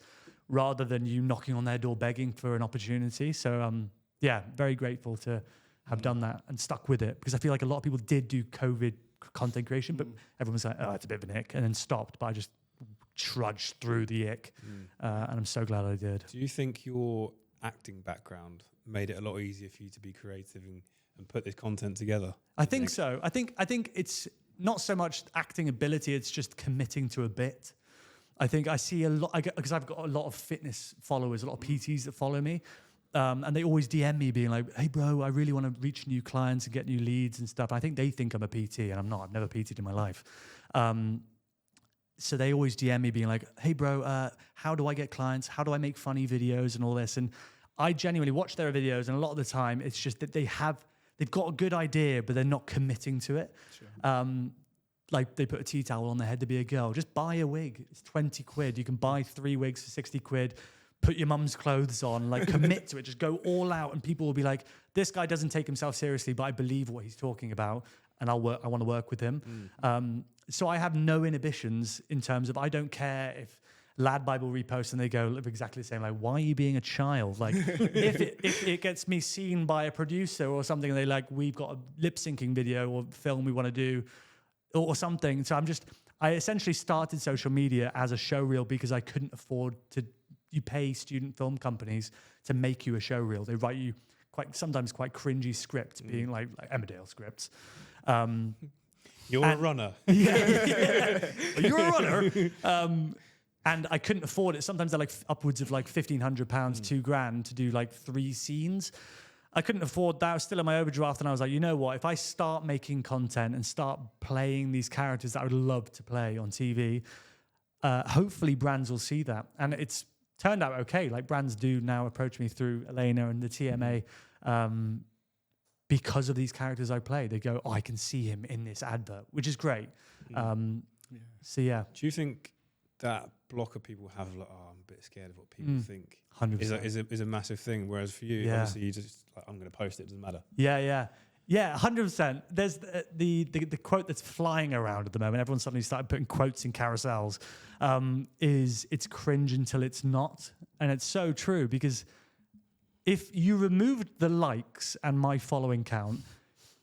rather than you knocking on their door begging for an opportunity. So, very grateful to have done that and stuck with it, because I feel like a lot of people did do COVID content creation, but everyone was like, oh, it's a bit of an ick, and then stopped, but I just trudged through the ick. And I'm so glad I did. Do you think your acting background made it a lot easier for you to be creative and put this content together? I think so. I think it's not so much acting ability, it's just committing to a bit. I think I see a lot, because I've got a lot of fitness followers, a lot of PTs that follow me. And they always DM me being like, hey, bro, I really want to reach new clients and get new leads and stuff. I think they think I'm a PT, and I'm not. I've never PT'd in my life. so they always DM me being like, hey bro, how do I get clients? How do I make funny videos and all this? And I genuinely watch their videos, and a lot of the time it's just that they've got a good idea, but they're not committing to it. Sure. Like they put a tea towel on their head to be a girl. Just buy a wig. It's 20 quid. You can buy 3 wigs for 60 quid. Put your mum's clothes on, like commit to it. Just go all out, and people will be like, this guy doesn't take himself seriously, but I believe what he's talking about, and I want to work with him. So I have no inhibitions in terms of, I don't care if Lad Bible reposts and they go live exactly the same. Like, why are you being a child? Like, if it gets me seen by a producer or something, and they like, we've got a lip syncing video or film we want to do or something. So I essentially started social media as a show reel because I couldn't afford to. You pay student film companies to make you a show reel. They write you sometimes quite cringy scripts, being like Emmerdale scripts. You're a runner. Yeah. You're a runner. And I couldn't afford it. Sometimes they're like upwards of like £1,500, £2,000 to do like 3 scenes. I couldn't afford that. I was still in my overdraft, and I was like, you know what? If I start making content and start playing these characters that I would love to play on TV, hopefully brands will see that. And it's turned out okay. Like brands do now approach me through Elena and the TMA because of these characters I play. They go, oh, I can see him in this advert, which is great. So yeah. Do you think that block of people have like, oh, I'm a bit scared of what people think 100% is a massive thing, whereas for you, obviously, you just like, I'm going to post it doesn't matter. Yeah 100%. There's the quote that's flying around at the moment, everyone suddenly started putting quotes in carousels, is it's cringe until it's not. And it's so true, because if you removed the likes and my following count,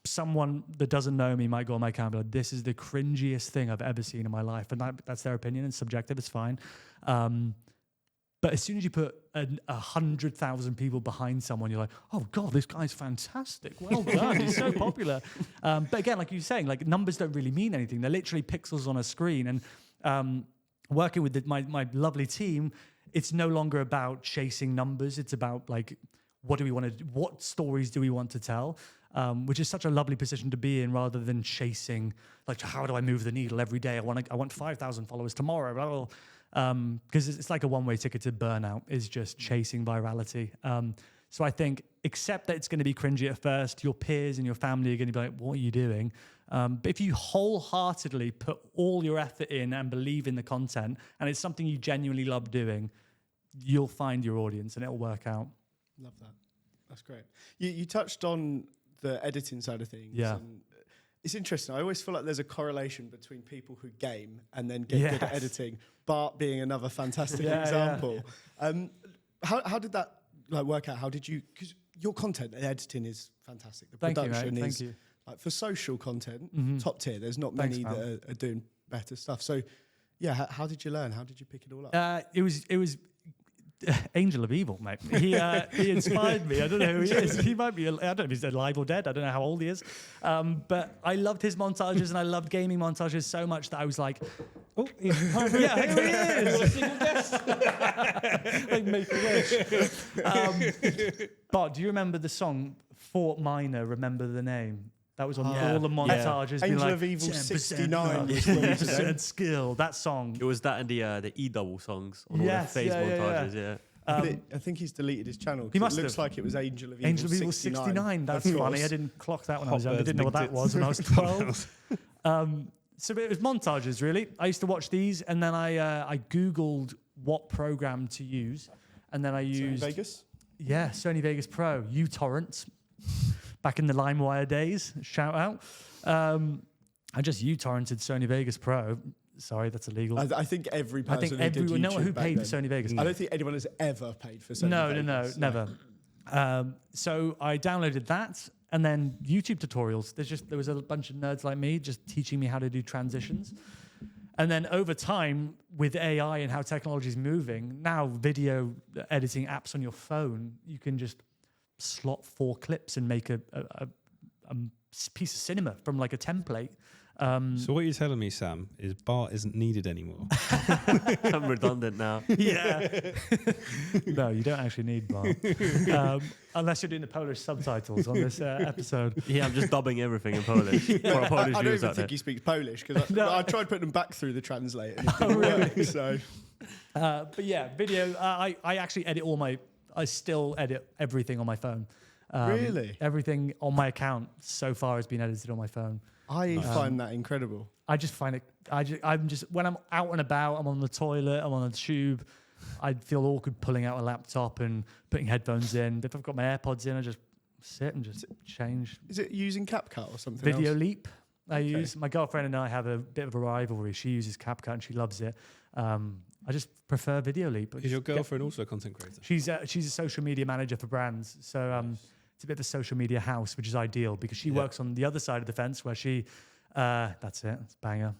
someone that doesn't know me might go on my account and be like, this is the cringiest thing I've ever seen in my life. And that's their opinion, and subjective, it's fine. But as soon as you put 100,000 people behind someone, you're like, oh God, this guy's fantastic. Well done, he's so popular. But again, like you're saying, like numbers don't really mean anything. They're literally pixels on a screen. And working with my lovely team, it's no longer about chasing numbers. It's about like, what do we want to do? What stories do we want to tell? Which is such a lovely position to be in, rather than chasing, like, how do I move the needle every day? I want 5,000 followers tomorrow, blah, blah, blah. Because it's like a one-way ticket to burnout, is just chasing virality. So I think, accept that it's going to be cringy at first. Your peers and your family are going to be like, what are you doing? But if you wholeheartedly put all your effort in and believe in the content, and it's something you genuinely love doing, you'll find your audience and it'll work out. Love that. That's great. You touched on the editing side of things. Yeah. And it's interesting. I always feel like there's a correlation between people who game and then get good at editing, Bart being another fantastic example. Yeah. How did that work out? How did you, because your content, the editing is fantastic. The production is, like, for social content, top tier. There's not many that are doing better stuff. So yeah, how did you learn? How did you pick it all up? It was Angel of Evil, mate. He inspired me. I don't know who he is. He might be, I don't know if he's alive or dead. I don't know how old he is. But I loved his montages, and I loved gaming montages so much that I was like, oh, yeah, here he is. Like Make a Wish. But do you remember the song Fort Minor, Remember the Name? That was on all the montages. Angel like, of Evil 69 was 10% skill. That song. It was that and the E-double songs on all the phase montages, I think he's deleted his channel. He must it looks have. like it was Angel of Evil 69. Angel of Evil 69. That's funny. I didn't clock that when I was young. I didn't know what that was when I was 12. So it was montages, really. I used to watch these, and then I Googled what program to use, and then I used... Sony Vegas? Yeah, Sony Vegas Pro. uTorrent. Back in the LimeWire days, shout out. I just uTorrented Sony Vegas Pro. Sorry, that's illegal. I think every person who paid for Sony Vegas. I don't think anyone has ever paid for Sony Vegas. No, never. So I downloaded that, and then YouTube tutorials. There was a bunch of nerds like me just teaching me how to do transitions. And then over time, with AI and how technology is moving, now video editing apps on your phone, you can just slot 4 clips and make a piece of cinema from like a template. So what you're telling me, Sam, is Bart isn't needed anymore. I'm redundant now. Yeah. No, you don't actually need Bart. Unless you're doing the Polish subtitles on this episode. Yeah, I'm just dubbing everything in Polish for our Polish I don't viewers even out there. think he speaks Polish because I tried putting them back through the translator. And it Oh, didn't really? work, so But yeah, video. I actually edit I still edit everything on my phone. Really? Everything on my account so far has been edited on my phone. I find that incredible. I just find it. I'm just when I'm out and about, I'm on the toilet, I'm on the tube. I feel awkward pulling out a laptop and putting headphones in. If I've got my AirPods in, I just sit and just change. Is it using CapCut or something Video else? Leap. I use. My girlfriend and I have a bit of a rivalry. She uses CapCut and she loves it. I just prefer Video Leap. Is your girlfriend also a content creator? She's a social media manager for brands. So it's a bit of a social media house, which is ideal because she works on the other side of the fence where she, that's it, it's banger.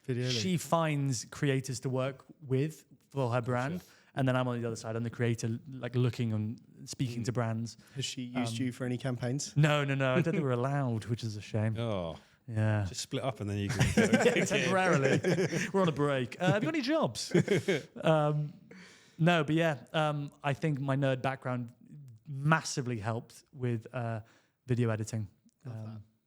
Video Leap. She finds creators to work with for her brand. Sure. And then I'm on the other side. I'm the creator, like looking and speaking to brands. Has she used you for any campaigns? No. I don't think we're allowed, which is a shame. Oh, Yeah. just split up and then you can. Temporarily. We're on a break. Have you got any jobs? No, but yeah, I think my nerd background massively helped with video editing.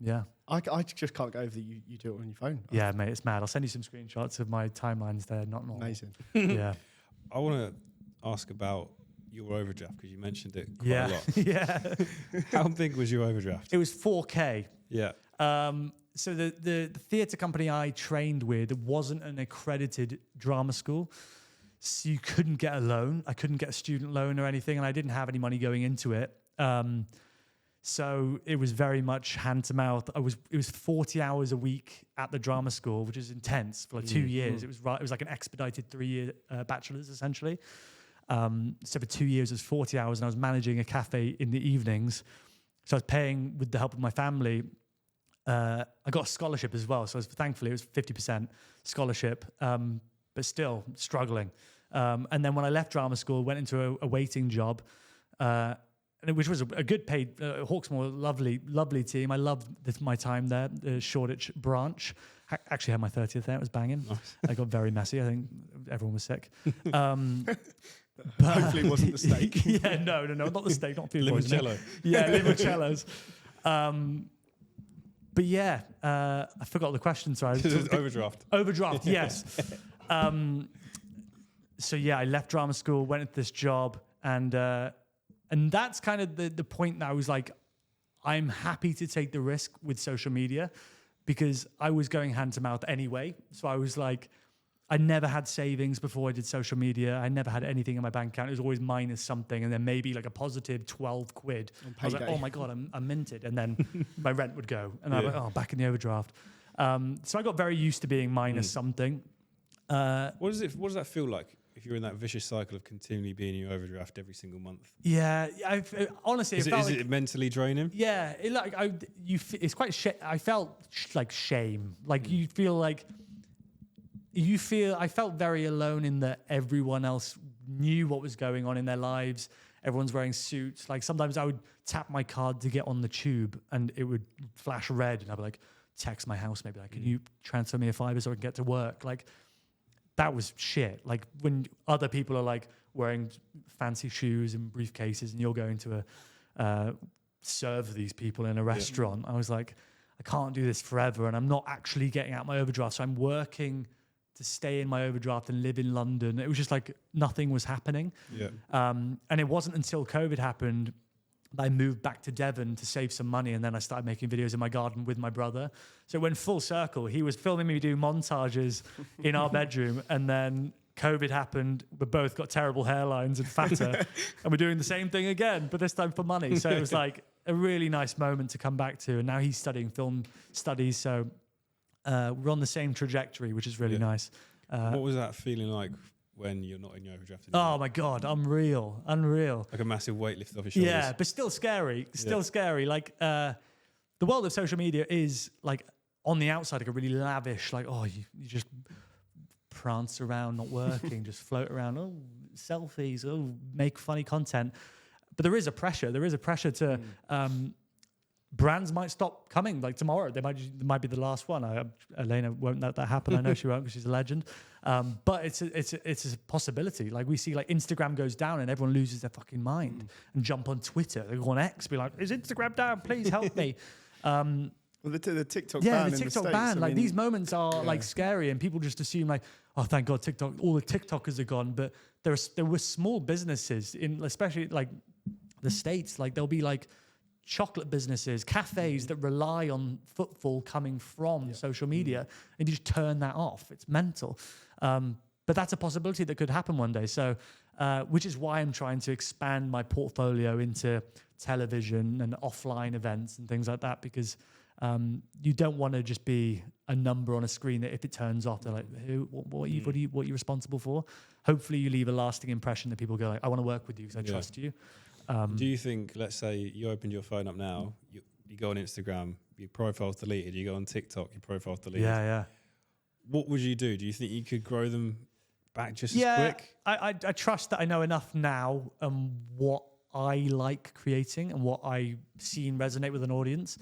Yeah. I just can't get over that you do it on your phone. Yeah, mate, it's mad. I'll send you some screenshots of my timelines there. Not normal. Amazing. Yeah. I want to ask about your overdraft because you mentioned it quite a Yeah. lot. Yeah. How big was your overdraft? It was 4K. Yeah. So the theatre company I trained with wasn't an accredited drama school. So you couldn't get a loan. I couldn't get a student loan or anything, and I didn't have any money going into it. So it was very much hand to mouth. It was 40 hours a week at the drama school, which is intense for like 2 years. It was like an expedited 3-year bachelor's essentially. So for 2 years it was 40 hours, and I was managing a cafe in the evenings. So I was paying with the help of my family. I got a scholarship as well. So thankfully it was 50% scholarship, but still struggling. And then when I left drama school, went into a waiting job, which was a good paid, Hawksmoor, lovely team. I loved my time there, the Shoreditch branch. Actually had my 30th there, it was banging. Nice. I got very messy, I think everyone was sick. Hopefully it wasn't the steak. Yeah, no, not the steak, not food poisoning. Limoncello. Yeah, limoncellos. But yeah, I forgot the question, sorry. Overdraft. Overdraft, yes. So yeah, I left drama school, went into this job, and that's kind of the point that I was like, I'm happy to take the risk with social media because I was going hand to mouth anyway. So I was like, I never had savings before I did social media. I never had anything in my bank account. It was always minus something, and then maybe like a positive 12 quid. I was like, oh my God, I'm minted. And then my rent would go. And I'm like, oh, back in the overdraft. So I got very used to being minus something. What does that feel like if you're in that vicious cycle of continually being in your overdraft every single month? Yeah, honestly, Is it mentally draining? Yeah, it's quite. I felt like shame. Like you feel like. I felt very alone in that everyone else knew what was going on in their lives. Everyone's wearing suits. Like sometimes I would tap my card to get on the tube and it would flash red, and I'd be like, text my house, maybe like, can you transfer me a fiver so I can get to work? Like that was shit. Like when other people are like wearing fancy shoes and briefcases and you're going to serve these people in a restaurant. I was like, I can't do this forever, and I'm not actually getting out my overdraft. So I'm working to stay in my overdraft and live in London. It was just like nothing was happening. Yeah. And it wasn't until COVID happened that I moved back to Devon to save some money, and then I started making videos in my garden with my brother. So it went full circle. He was filming me do montages in our bedroom, and then COVID happened. We both got terrible hairlines and fatter, and we're doing the same thing again, but this time for money. So it was like a really nice moment to come back to. And now he's studying film studies, so we're on the same trajectory, which is really nice. What was that feeling like when you're not in your overdraft anymore? Oh my God, unreal. Like a massive weight lifted off your shoulders. Yeah, but still scary. Scary. Like the world of social media is like on the outside, like a really lavish, like, oh, you just prance around, not working, just float around, oh, selfies, oh, make funny content. But there is a pressure. There is a pressure to brands might stop coming like tomorrow. It might be the last one. Elena won't let that happen. I know she won't because she's a legend. But it's a possibility. Like we see like Instagram goes down and everyone loses their fucking mind and jump on Twitter. They go on X, be like, is Instagram down? Please help me. Well, the TikTok yeah, ban the in TikTok the States, ban. I Like mean, these moments are like scary, and people just assume like, oh, thank God TikTok. All the TikTokers are gone, but there were small businesses in, especially like the States. Like there'll be like chocolate businesses, cafes that rely on footfall coming from social media, and you just turn that off. It's mental. But that's a possibility that could happen one day. So, which is why I'm trying to expand my portfolio into television and offline events and things like that, because you don't want to just be a number on a screen that if it turns off, they're like, what are you responsible for? Hopefully you leave a lasting impression that people go like, I want to work with you because I trust you. Do you think, let's say you opened your phone up now, you go on Instagram, your profile's deleted, you go on TikTok, your profile's deleted. Yeah. What would you do? Do you think you could grow them back just as quick? I trust that I know enough now what I like creating and what I seen resonate with an audience.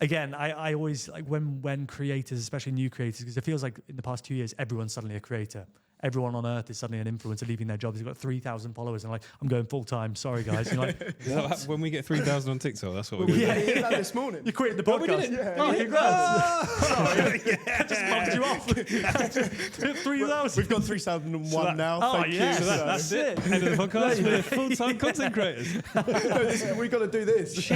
Again, I always like when creators, especially new creators, because it feels like in the past 2 years, everyone's suddenly a creator. Everyone on earth is suddenly an influencer leaving their jobs. You've got 3,000 followers and like, I'm going full time. Sorry guys. You're like, When we get 3,000 on TikTok, that's what we're going to do. We did that this morning. You quit the podcast. Oh, congrats. Sorry. I just mugged you off. 3,000. We've got 3,001 now. Oh, Thank yeah. you. So that's it. End of the podcast. We're full-time content creators. We've got to do this.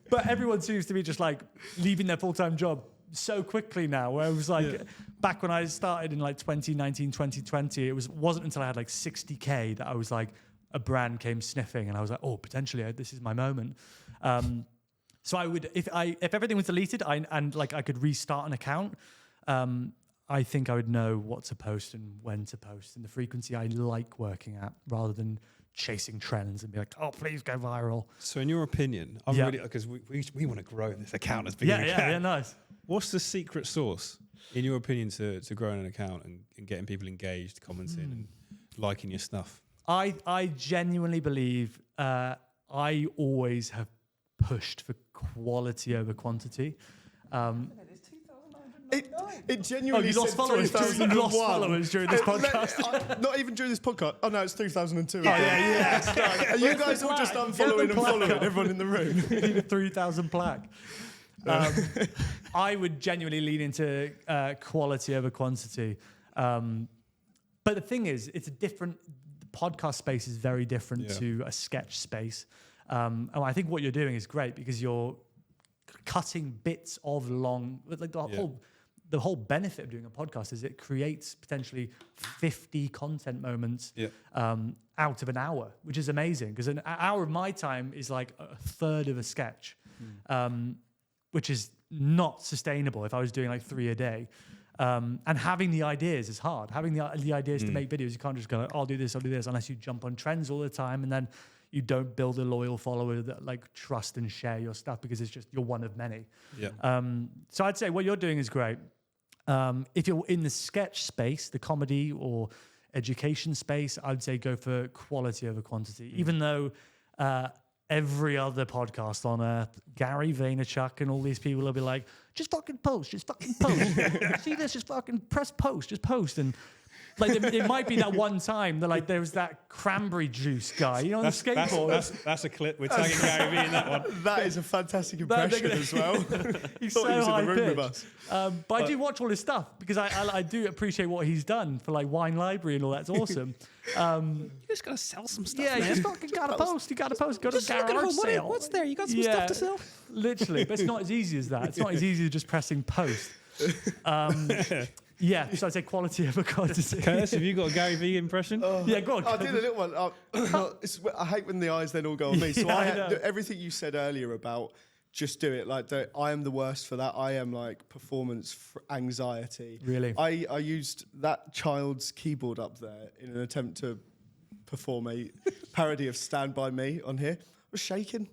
But everyone seems to be just like leaving their full-time job so quickly now, where it was like back when I started in like 2019, 2020, it wasn't until I had like 60K that I was like, a brand came sniffing and I was like, oh, potentially this is my moment. So I would, if everything was deleted and like I could restart an account, I think I would know what to post and when to post and the frequency I like working at, rather than chasing trends and be like, oh, please go viral. So in your opinion, I'm really, because we want to grow this account as big as we can. Yeah, nice. What's the secret sauce, in your opinion, to growing an account and getting people engaged, commenting and liking your stuff? I genuinely believe I always have pushed for quality over quantity. It genuinely you lost followers during this podcast. Not even during this podcast. Oh no, it's 2002. Oh yeah. Are you guys all just unfollowing and following everyone in the room? You need a 3,000 plaque. I would genuinely lean into quality over quantity. But the thing is, it's a different. The podcast space is very different to a sketch space. And I think what you're doing is great because you're cutting bits of long, like the whole benefit of doing a podcast is it creates potentially 50 content moments out of an hour, which is amazing because an hour of my time is like a third of a sketch, which is not sustainable if I was doing like 3 a day. And having the ideas is hard. Having the ideas to make videos, you can't just go, I'll do this, unless you jump on trends all the time and then you don't build a loyal follower that like trust and share your stuff because it's just you're one of many. So I'd say what you're doing is great. If you're in the sketch space, the comedy or education space, I'd say go for quality over quantity. Even though every other podcast on earth, Gary Vaynerchuk and all these people will be like, just fucking post. See this, just fucking press post, just post. And like it might be that one time that like there was that cranberry juice guy, you know, on the skateboard. That's a clip. We're tagging Gary Vee in that one. That is a fantastic impression as well. He's Thought so he was in high the room with pitched. us. But I do watch all his stuff because I do appreciate what he's done for like Wine Library and all that's awesome. You just gotta sell some stuff. Yeah, man. you just fucking gotta post. You gotta post. Go to garage sale. What's there? You got some stuff to sell? Literally, but it's not as easy as that. It's not as easy as just pressing post. Yeah, so I'd say quality over quantity. Curtis, have you got a Gary Vee impression? Yeah, go on. I did a little one. I hate when the eyes then all go on me. So I know. everything you said earlier about just do it. Like I am the worst for that. I am like performance anxiety. Really? I used that child's keyboard up there in an attempt to perform a parody of Stand By Me on here. was shaking,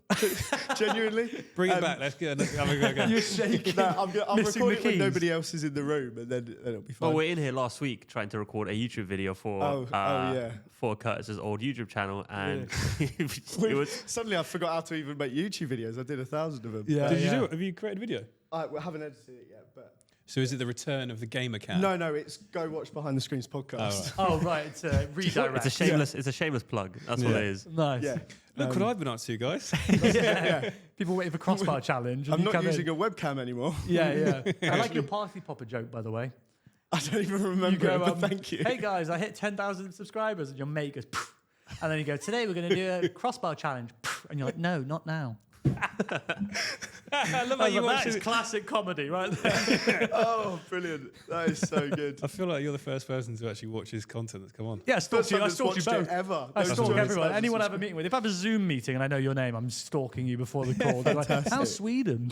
genuinely. Bring it back. Let's go. Have a go again. You're shaking. No, I'll Missing record the it when keys. nobody else is in the room, and then it'll be fine. Well, we're in here last week trying to record a YouTube video for yeah. for Curtis's old YouTube channel, and it was Suddenly I forgot how to even make YouTube videos. I did 1,000 of them. Yeah. Did you do it? Have you created a video? I haven't edited it yet, but... So is it the return of the gamer cam? No, it's Go Watch Behind the Screens podcast. Oh, right. It's a redirect. it's a shameless plug. That's what it is. Nice. Yeah. Look what I've been up to, guys. yeah. People waiting for crossbar challenge. and I'm you not come using in. a webcam anymore. Yeah. I like your party popper joke, by the way. I don't even remember You go, it, but thank you. Hey guys, I hit 10,000 subscribers, and your mate goes, "Pff." And then you go, today we're going to do a crossbar challenge, "Pff." And you're like, no, not now. I love how you watch that is it. classic comedy right there. Oh, brilliant. That is so good. I feel like you're the first person to actually watch his content that's come on. Yeah, I First stalk you. time I that's stalk you watched it both. ever. I Those stalk two everyone. are Anyone I have a subscribed. meeting with. If I have a Zoom meeting and I know your name, I'm stalking you before the call. They're like, how's Sweden?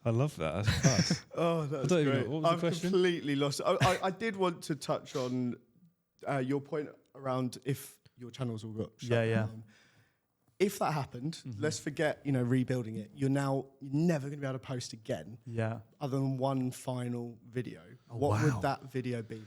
I love that. That's class. Oh, that's don't even great. know. What was the I've question? completely lost it. I did want to touch on your point around if your channels all got shut Yeah. down. If that happened, let's forget, rebuilding it. You're never going to be able to post again, Yeah. other than one final video. What wow. would that video be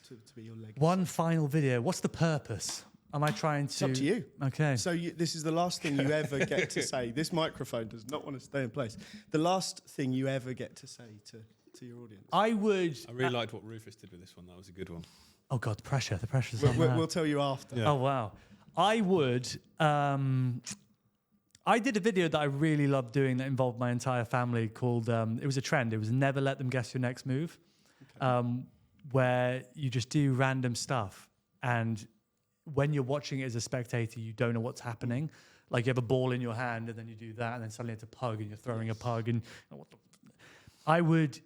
to be your legacy? One final video. What's the purpose? Am I trying to... It's up to you. Okay. So this is the last thing you ever get to say. This microphone does not want to stay in place. The last thing you ever get to say to your audience. I would... I really liked what Rufus did with this one. That was a good one. Oh, God, the pressure. The pressure's on there. We'll tell you after. Yeah. Oh, wow. I would... I did a video that I really loved doing that involved my entire family called... it was a trend. It was Never Let Them Guess Your Next Move, where you just do random stuff. And when you're watching it as a spectator, you don't know what's happening. Like you have a ball in your hand and then you do that and then suddenly it's a pug and you're throwing a pug. And I would,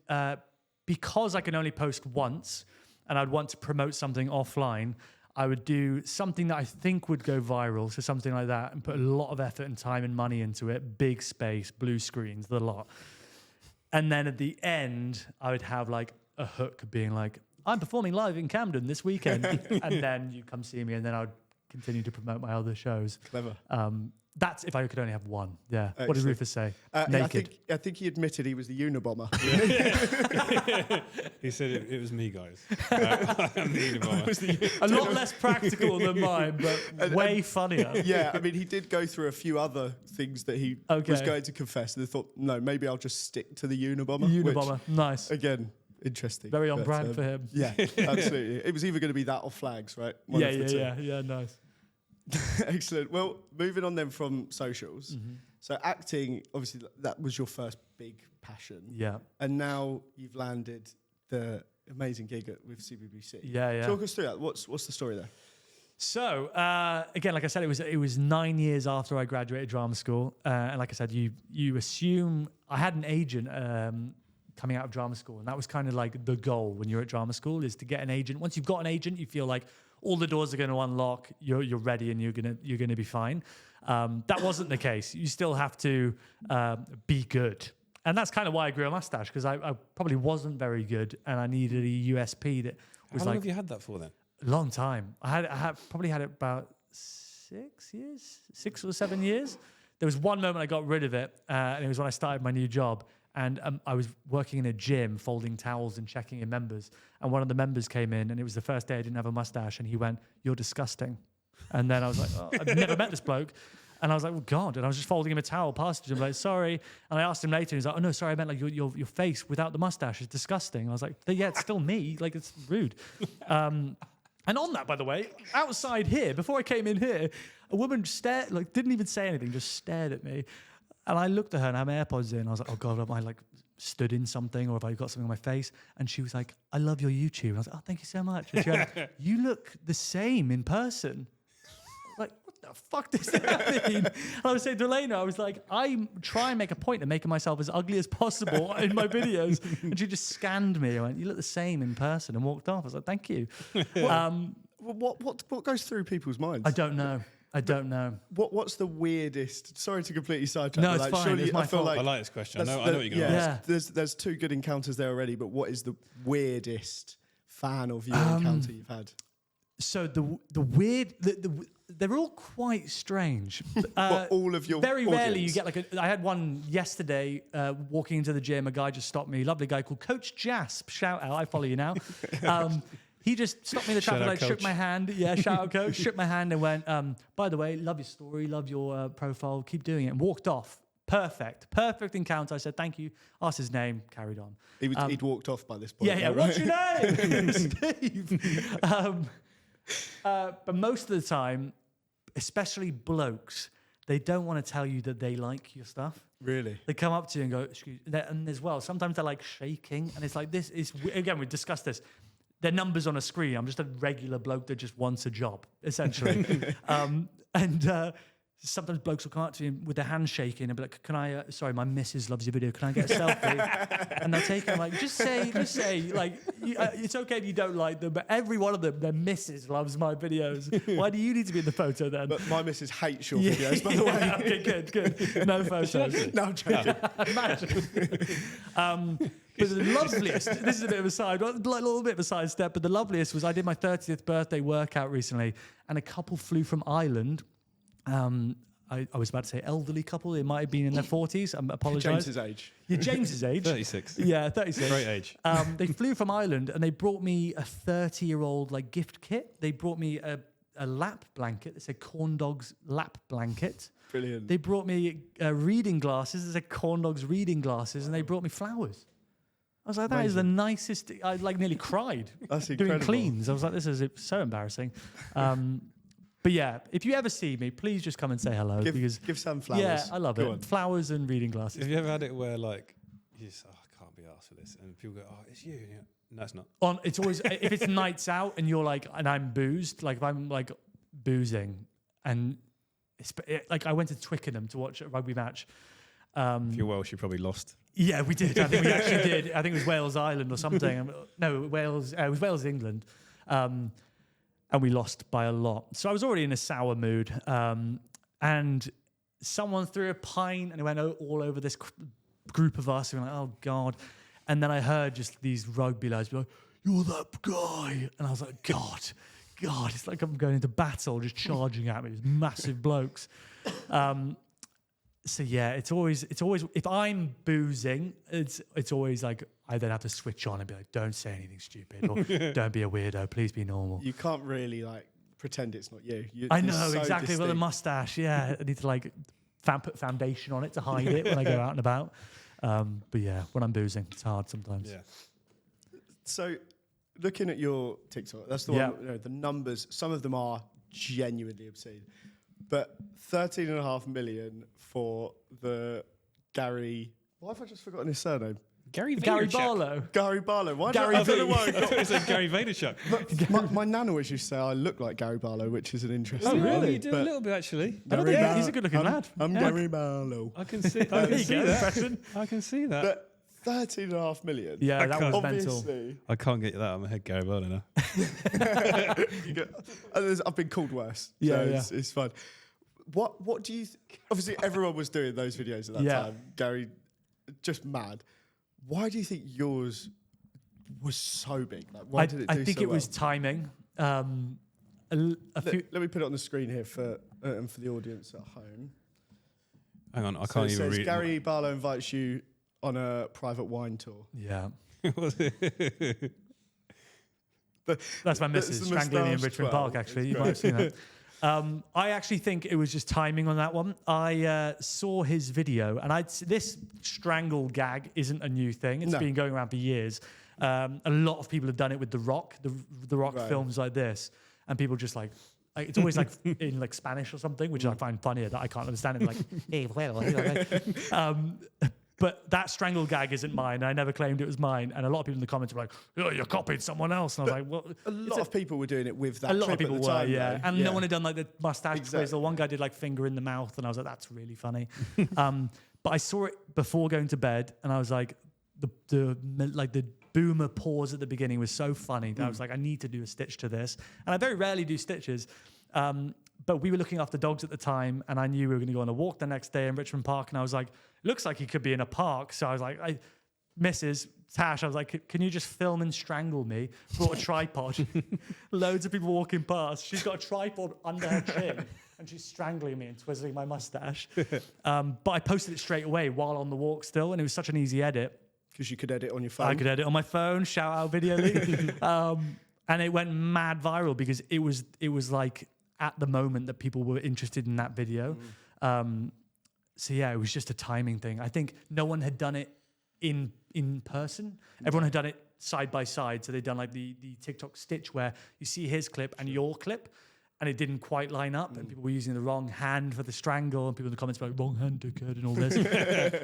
because I can only post once and I'd want to promote something offline, I would do something that I think would go viral, so something like that, and put a lot of effort and time and money into it, big space, blue screens, the lot. And then at the end, I would have like a hook being like, I'm performing live in Camden this weekend. And then you come see me, and then I would continue to promote my other shows. Clever. That's if I could only have one. Yeah. Excellent. What did Rufus say? Naked. I think he admitted he was the Unabomber. He said it was me, guys. I'm the Unabomber. A lot less practical than mine, but way funnier. Yeah, I mean, he did go through a few other things that he was going to confess. And they thought, no, maybe I'll just stick to the Unabomber. Unabomber. Nice. Which, again, interesting. Very on But, brand for him. Yeah, absolutely. It was either going to be that or flags, right? One of the two. Yeah, nice. Excellent. Well, moving on then from socials. So acting, obviously, that was your first big passion. Yeah. And now you've landed the amazing gig with CBBC. Yeah. Talk us through that. What's the story there? So again, like I said, it was 9 years after I graduated drama school, and like I said, you assume I had an agent coming out of drama school, and that was kind of like the goal when you're at drama school is to get an agent. Once you've got an agent, you feel like all the doors are going to unlock. You're ready, and you're gonna be fine. That wasn't the case. You still have to be good. And that's kind of why I grew a mustache, because I probably wasn't very good, and I needed a USP that was How long like have you had that for then? a long time. I probably had it about 6 or 7 years. There was one moment I got rid of it, and it was when I started my new job. And I was working in a gym, folding towels and checking in members. And one of the members came in, and it was the first day I didn't have a mustache, and he went, "You're disgusting." And then I was like, oh, I've never met this bloke. And I was like, oh, God. And I was just folding him a towel past him, like, sorry. And I asked him later, and he's like, oh, no, sorry, I meant like your face without the mustache is disgusting. I was like, yeah, it's still me. Like, it's rude. And on that, by the way, outside here, before I came in here, a woman stared, like, didn't even say anything, just stared at me. And I looked at her and I had my AirPods in. I was like, oh, God, have I, like, stood in something, or have I got something on my face? And she was like, I love your YouTube. And I was like, oh, thank you so much. And she went, you look the same in person. Like, what the fuck does that mean? And I was saying to Elena, I was like, I try and make a point of making myself as ugly as possible in my videos. And she just scanned me and went, you look the same in person, and walked off. I was like, thank you. What goes through people's minds? I don't know. What's the weirdest? Sorry to completely sidetrack. No, it's fine. It's my fault. I like this question. I know what you're going to ask. Yeah. There's two good encounters there already, but what is the weirdest fan or viewer encounter you've had? So the weird, they're all quite strange. What, all of your Very rarely you audience? get I had one yesterday walking into the gym. A guy just stopped me. Lovely guy called Coach Jasp. Shout out. I follow you now. He just stopped me in the traffic light, shook my hand. Yeah, shout out, Coach. Shook my hand and went, by the way, love your story, love your profile. Keep doing it. And walked off. Perfect encounter. I said, thank you. Asked his name, carried on. He'd walked off by this point. Yeah. though, right? What's your name? Steve. But most of the time, especially blokes, they don't want to tell you that they like your stuff. Really? They come up to you and go, excuse me. And as well, sometimes they're like shaking. And it's like, this is, again, we discussed this. Their numbers on a screen. I'm just a regular bloke that just wants a job, essentially. Sometimes blokes will come up to you with their hands shaking and be like, can I, sorry, my missus loves your video. Can I get a selfie? And they'll take them like, just say, like, it's okay if you don't like them, but every one of them, their missus loves my videos. Why do you need to be in the photo then? But my missus hates your videos, by the way. Okay, good. No photos. No, I'm joking. Imagine. But the loveliest, this is a bit of a little bit of a side step, but the loveliest was I did my 30th birthday workout recently, and a couple flew from Ireland. I was about to say elderly couple. They might have been in their 40s. I apologise. James's age. Yeah, James's age. 36. Yeah, 36. Great age. They flew from Ireland and they brought me a 30-year-old like gift kit. They brought me a lap blanket. They said Corn Dogs lap blanket. Brilliant. They brought me reading glasses. They said Corn Dogs reading glasses, and they brought me flowers. I was like, that is the nicest. I like nearly cried. That's doing incredible. cleans. I was like, this is so embarrassing. But yeah, if you ever see me, please just come and say hello. Give Sam flowers. Yeah, I love Go it. on. Flowers and reading glasses. Have you ever had it where like you just I can't be asked for this, and people go, oh, it's you. Yeah. No, it's not. It's always if it's nights out and you're like, and I'm boozed. Like if I'm like boozing, and like I went to Twickenham to watch a rugby match. If you're Welsh, you probably lost. Yeah, we did. I think we actually did. I think it was Wales Island or something. No, Wales. It was Wales England. And we lost by a lot. So I was already in a sour mood. And someone threw a pint and it went all over this group of us. And we were like, oh, God. And then I heard just these rugby lads be like, you're that guy. And I was like, God, it's like I'm going into battle, just charging at me. These massive blokes. So yeah, it's always if I'm boozing, it's always like I then have to switch on and be like, don't say anything stupid or don't be a weirdo, please be normal. You can't really like pretend it's not you. I You're know so exactly. distinct. With a mustache, yeah, I need to like put foundation on it to hide it when I go out and about. But yeah, when I'm boozing, it's hard sometimes. Yeah. So, looking at your TikTok, that's the one. You know, the numbers. Some of them are genuinely obscene. But 13.5 million for the Gary. Why have I just forgotten his surname? Gary Barlow. Gary Barlow. Why Gary I don't know V. why I I got thought it said Gary Vaynerchuk. my nana always used to say I look like Gary Barlow, which is an interesting. Oh, really? You do a But little bit actually. Gary Barlow. He's a good-looking lad. I'm Yeah. Gary Barlow. I can see. I There can you see go, that. impression. I can see that. But 13.5 million. Yeah, that was mental. Obviously, I can't get that on my head, Gary Barlow now. I've been called worse. Yeah, so it's fine. What do you? Obviously, everyone was doing those videos at that time. Gary, just mad. Why do you think yours was so big? Like, why did it do I think so it was well? timing. A few. Let me put it on the screen here for the audience at home. Hang on, I So can't it even says read. Gary Barlow invites you on a private wine tour. Yeah. But That's my that's missus the strangling me in moustache Richmond 12. Park, actually. It's You might have seen that. I actually think it was just timing on that one. I saw his video, and this strangle gag isn't a new thing. It's No. been going around for years. A lot of people have done it with The Rock. The Rock Right. films like this, and people just like it's always like in like Spanish or something, which I find funnier that I can't understand it. Like, hey, well, but that strangle gag isn't mine. I never claimed it was mine. And a lot of people in the comments were like, oh, you're copying someone else. And I was like, well, A lot of people were doing it with that. a lot of clip at people the were, time, yeah. though. And no one had done like the mustache Exactly. quiz. Or one guy did like finger in the mouth. And I was like, that's really funny. But I saw it before going to bed. And I was like, the boomer pause at the beginning was so funny that I was like, I need to do a stitch to this. And I very rarely do stitches. But we were looking after dogs at the time, and I knew we were going to go on a walk the next day in Richmond Park. And I was like, looks like he could be in a park. So I was like, Mrs. Tash, I was like, can you just film and strangle me? Brought a tripod. Loads of people walking past. She's got a tripod under her chin and she's strangling me and twizzling my mustache. But I posted it straight away while on the walk still, and it was such an easy edit. Because you could edit on your phone. I could edit on my phone, shout out Video League. And it went mad viral because it was like at the moment that people were interested in that video. So yeah, it was just a timing thing. I think no one had done it in person. Everyone had done it side by side. So they'd done like the TikTok stitch where you see his clip and your clip, and it didn't quite line up, and people were using the wrong hand for the strangle, and people in the comments were like, wrong hand, dickhead, and all this.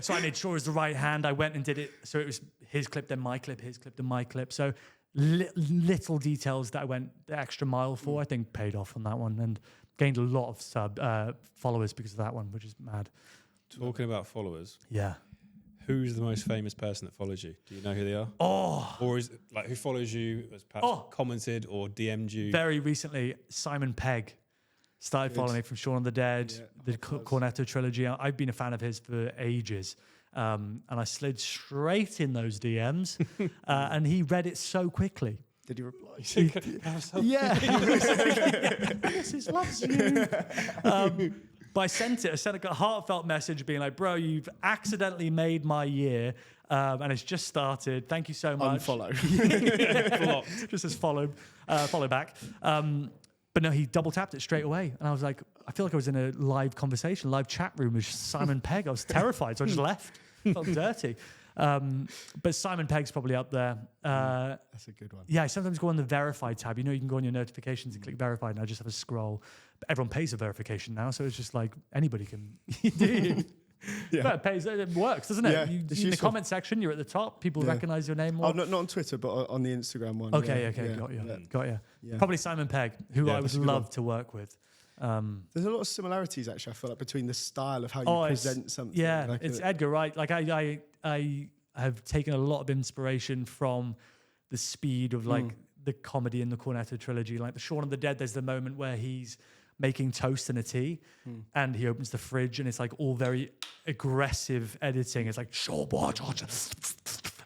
So I made sure it was the right hand. I went and did it. So it was his clip, then my clip, his clip, then my clip. So little details that I went the extra mile for, I think paid off on that one, and gained a lot of followers because of that one, which is mad. Talking about followers. Yeah. Who's the most famous person that follows you? Do you know who they are? Oh. Or is it like who follows you, has perhaps commented or DM'd you? Very recently, Simon Pegg started following me from Shaun of the Dead, the Cornetto trilogy. I've been a fan of his for ages. And I slid straight in those DMs, and he read it so quickly. Did he reply? Yeah. Mrs. loves you. But I sent a heartfelt message being like, bro, you've accidentally made my year, and it's just started. Thank you so much. Unfollow. Just as follow back. But no, he double tapped it straight away. And I was like, I feel like I was in a live conversation, live chat room with Simon Pegg. I was terrified, so I just left. Felt dirty. But Simon Pegg's probably up there. That's a good one. Yeah, I sometimes go on the verified tab. You know, you can go on your notifications and click verified, and I just have a scroll. But everyone pays a verification now, so it's just like anybody can do you. Yeah. It works, doesn't it? Yeah, In the comment section, you're at the top. People recognize your name more. Oh, not on Twitter, but on the Instagram one. Okay, got you. Yeah. Probably Simon Pegg, who I would love to work with. There's a lot of similarities, actually, I feel like, between the style of how you present something. Yeah, like it's Edgar Wright. Like I have taken a lot of inspiration from the speed of like the comedy in the Cornetto trilogy. Like the Shaun of the Dead, there's the moment where he's making toast and a tea, and he opens the fridge, and it's like all very aggressive editing. It's like,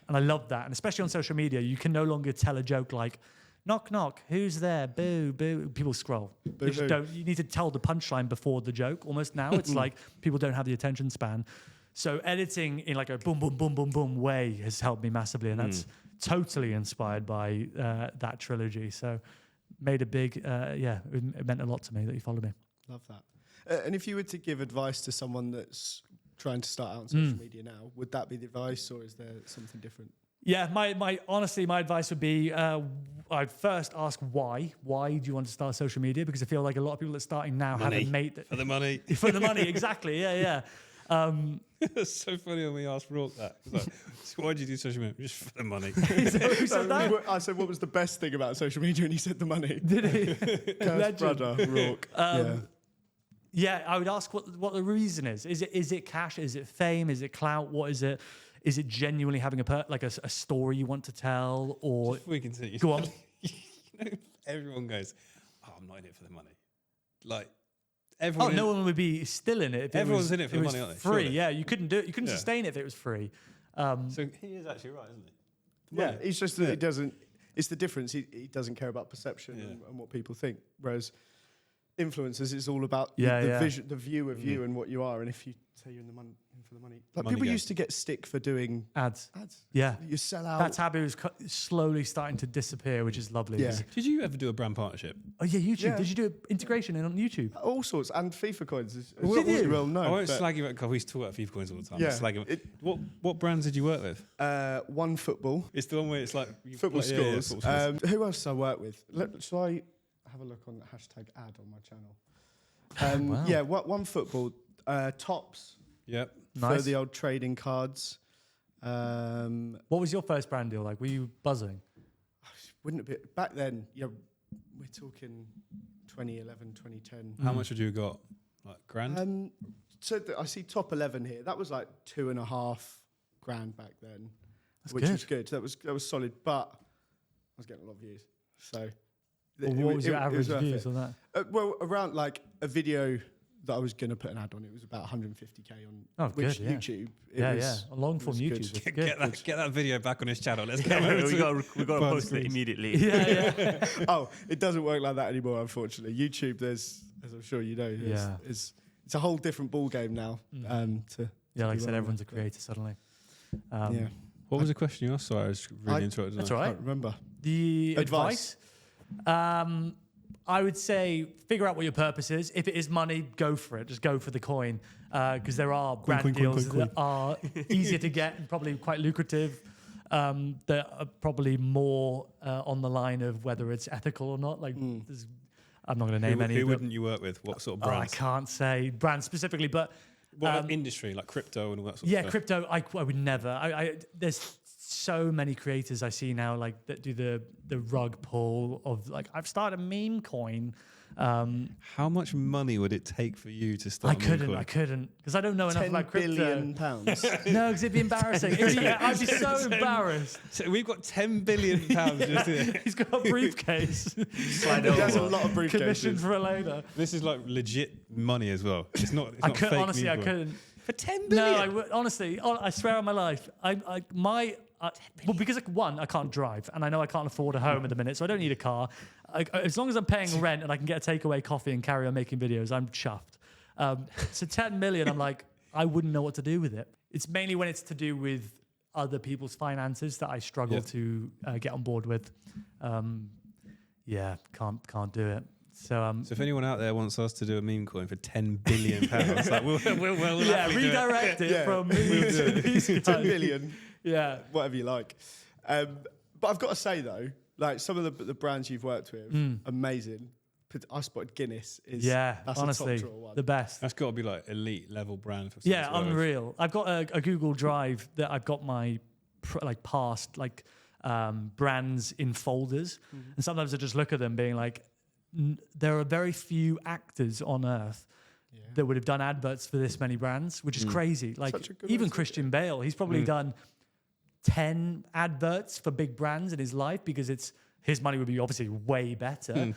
and I love that. And especially on social media, you can no longer tell a joke like, knock, knock, who's there? Boo, boo. People scroll. Boo, you just don't. You need to tell the punchline before the joke. Almost now, it's like people don't have the attention span. So editing in like a boom, boom, boom, boom, boom way has helped me massively, and that's totally inspired by that trilogy. So made a big, it meant a lot to me that you followed me. Love that. And if you were to give advice to someone that's trying to start out on social media now, would that be the advice, or is there something different? Yeah, honestly, my advice would be, I'd first ask why. Why do you want to start social media? Because I feel like a lot of people that are starting now have a mate that... For the money. For the money, exactly, yeah. It's so funny when we asked Rourke that. Like, so why did you do social media? Just for the money. Who said that? I said, what was the best thing about social media? And he said the money. Did he? Cursed brother, Rourke. Yeah, I would ask what the reason is. Is it cash? Is it fame? Is it clout? What is it? Is it genuinely having a story you want to tell? Or just we continue. Go on. Everyone goes, I'm not in it for the money. Like, everyone. No one would be still in it. If everyone's in it for the money, aren't they? Free, Surely. yeah. You couldn't do it. You couldn't sustain it if it was free. So he is actually right, isn't he? Yeah, it's just that it doesn't. It's the difference. He doesn't care about perception and what people think. Whereas influencers, it's all about the vision, the view of you and what you are. And if you say you're in for the money, like people used to get stick for doing ads. Yeah, you sell out. That taboo is slowly starting to disappear, which is lovely. Yeah. Did you ever do a brand partnership? Oh yeah, YouTube. Yeah. Did you do integration on YouTube? All sorts, and FIFA coins. As Did you? well known. I won't slag you about. We used to talk about FIFA coins all the time. Yeah. Slag him. What brands did you work with? One Football. It's the one where it's like Football Scores. Football Scores. Who else I work with? Shall I have a look on the hashtag ad on my channel? Wow. Yeah, One Football. Tops. Yep. Nice. For the old trading cards. What was your first brand deal like? Were you buzzing? Wouldn't it be back then? Yeah, we're talking 2011, 2010. How much would you have got? Like grand? So I see top 11 here. That was like $2.5 grand back then, which good. was good. That was solid, but I was getting a lot of views. So What was your average views on that? Well, around like a video that I was going to put an ad on. It was about 150k on YouTube. Long form YouTube. It's good. Get that video back on his channel. Let's go. we got to post it immediately. Oh, it doesn't work like that anymore, unfortunately. YouTube, as I'm sure you know, it's a whole different ball game now. Like I said, everyone's a creator suddenly. What was the question you asked? Sorry, I was really interrupted. That's all right. I can't remember. The advice? I would say figure out what your purpose is. If it is money, go for it. Just go for the coin. Because there are brand deals that are easier to get and probably quite lucrative. That are probably more on the line of whether it's ethical or not. Like, I'm not going to name any. Who wouldn't you work with? What sort of brands? I can't say brands specifically, but what industry, like crypto and all that sort of stuff? Yeah, crypto. I would never. There's so many creators I see now, like that do the rug pull of like, I've started a meme coin. How much money would it take for you to start? I couldn't, because I don't know enough about crypto. 10 billion pounds. No, because it'd be embarrassing. I'd be so embarrassed. So we've got 10 billion pounds just here. He's got a briefcase. There's a lot of briefcases. Commissioned for a later. This is like legit money as well. It's not. It's not fake honestly, I meme couldn't. For 10 billion? No, I would, honestly, I swear on my life, well, because one, I can't drive, and I know I can't afford a home at the minute, so I don't need a car. As long as I'm paying rent and I can get a takeaway coffee and carry on making videos, I'm chuffed. So 10 million, I'm like, I wouldn't know what to do with it. It's mainly when it's to do with other people's finances that I struggle to get on board with. Can't do it. So if anyone out there wants us to do a meme coin for 10 billion pounds, like we'll redirect it from memes to these guys. 10 billion. Yeah, whatever you like. But I've got to say though, like some of the brands you've worked with, amazing. I spotted Guinness. That's honestly a top draw one. the best. That's got to be like elite level brand for. Unreal. I've got a Google Drive that I've got my past brands in folders, and sometimes I just look at them, being like, there are very few actors on earth that would have done adverts for this many brands, which is crazy. Like even Christian Bale, he's probably done 10 adverts for big brands in his life, because his money would be obviously way better.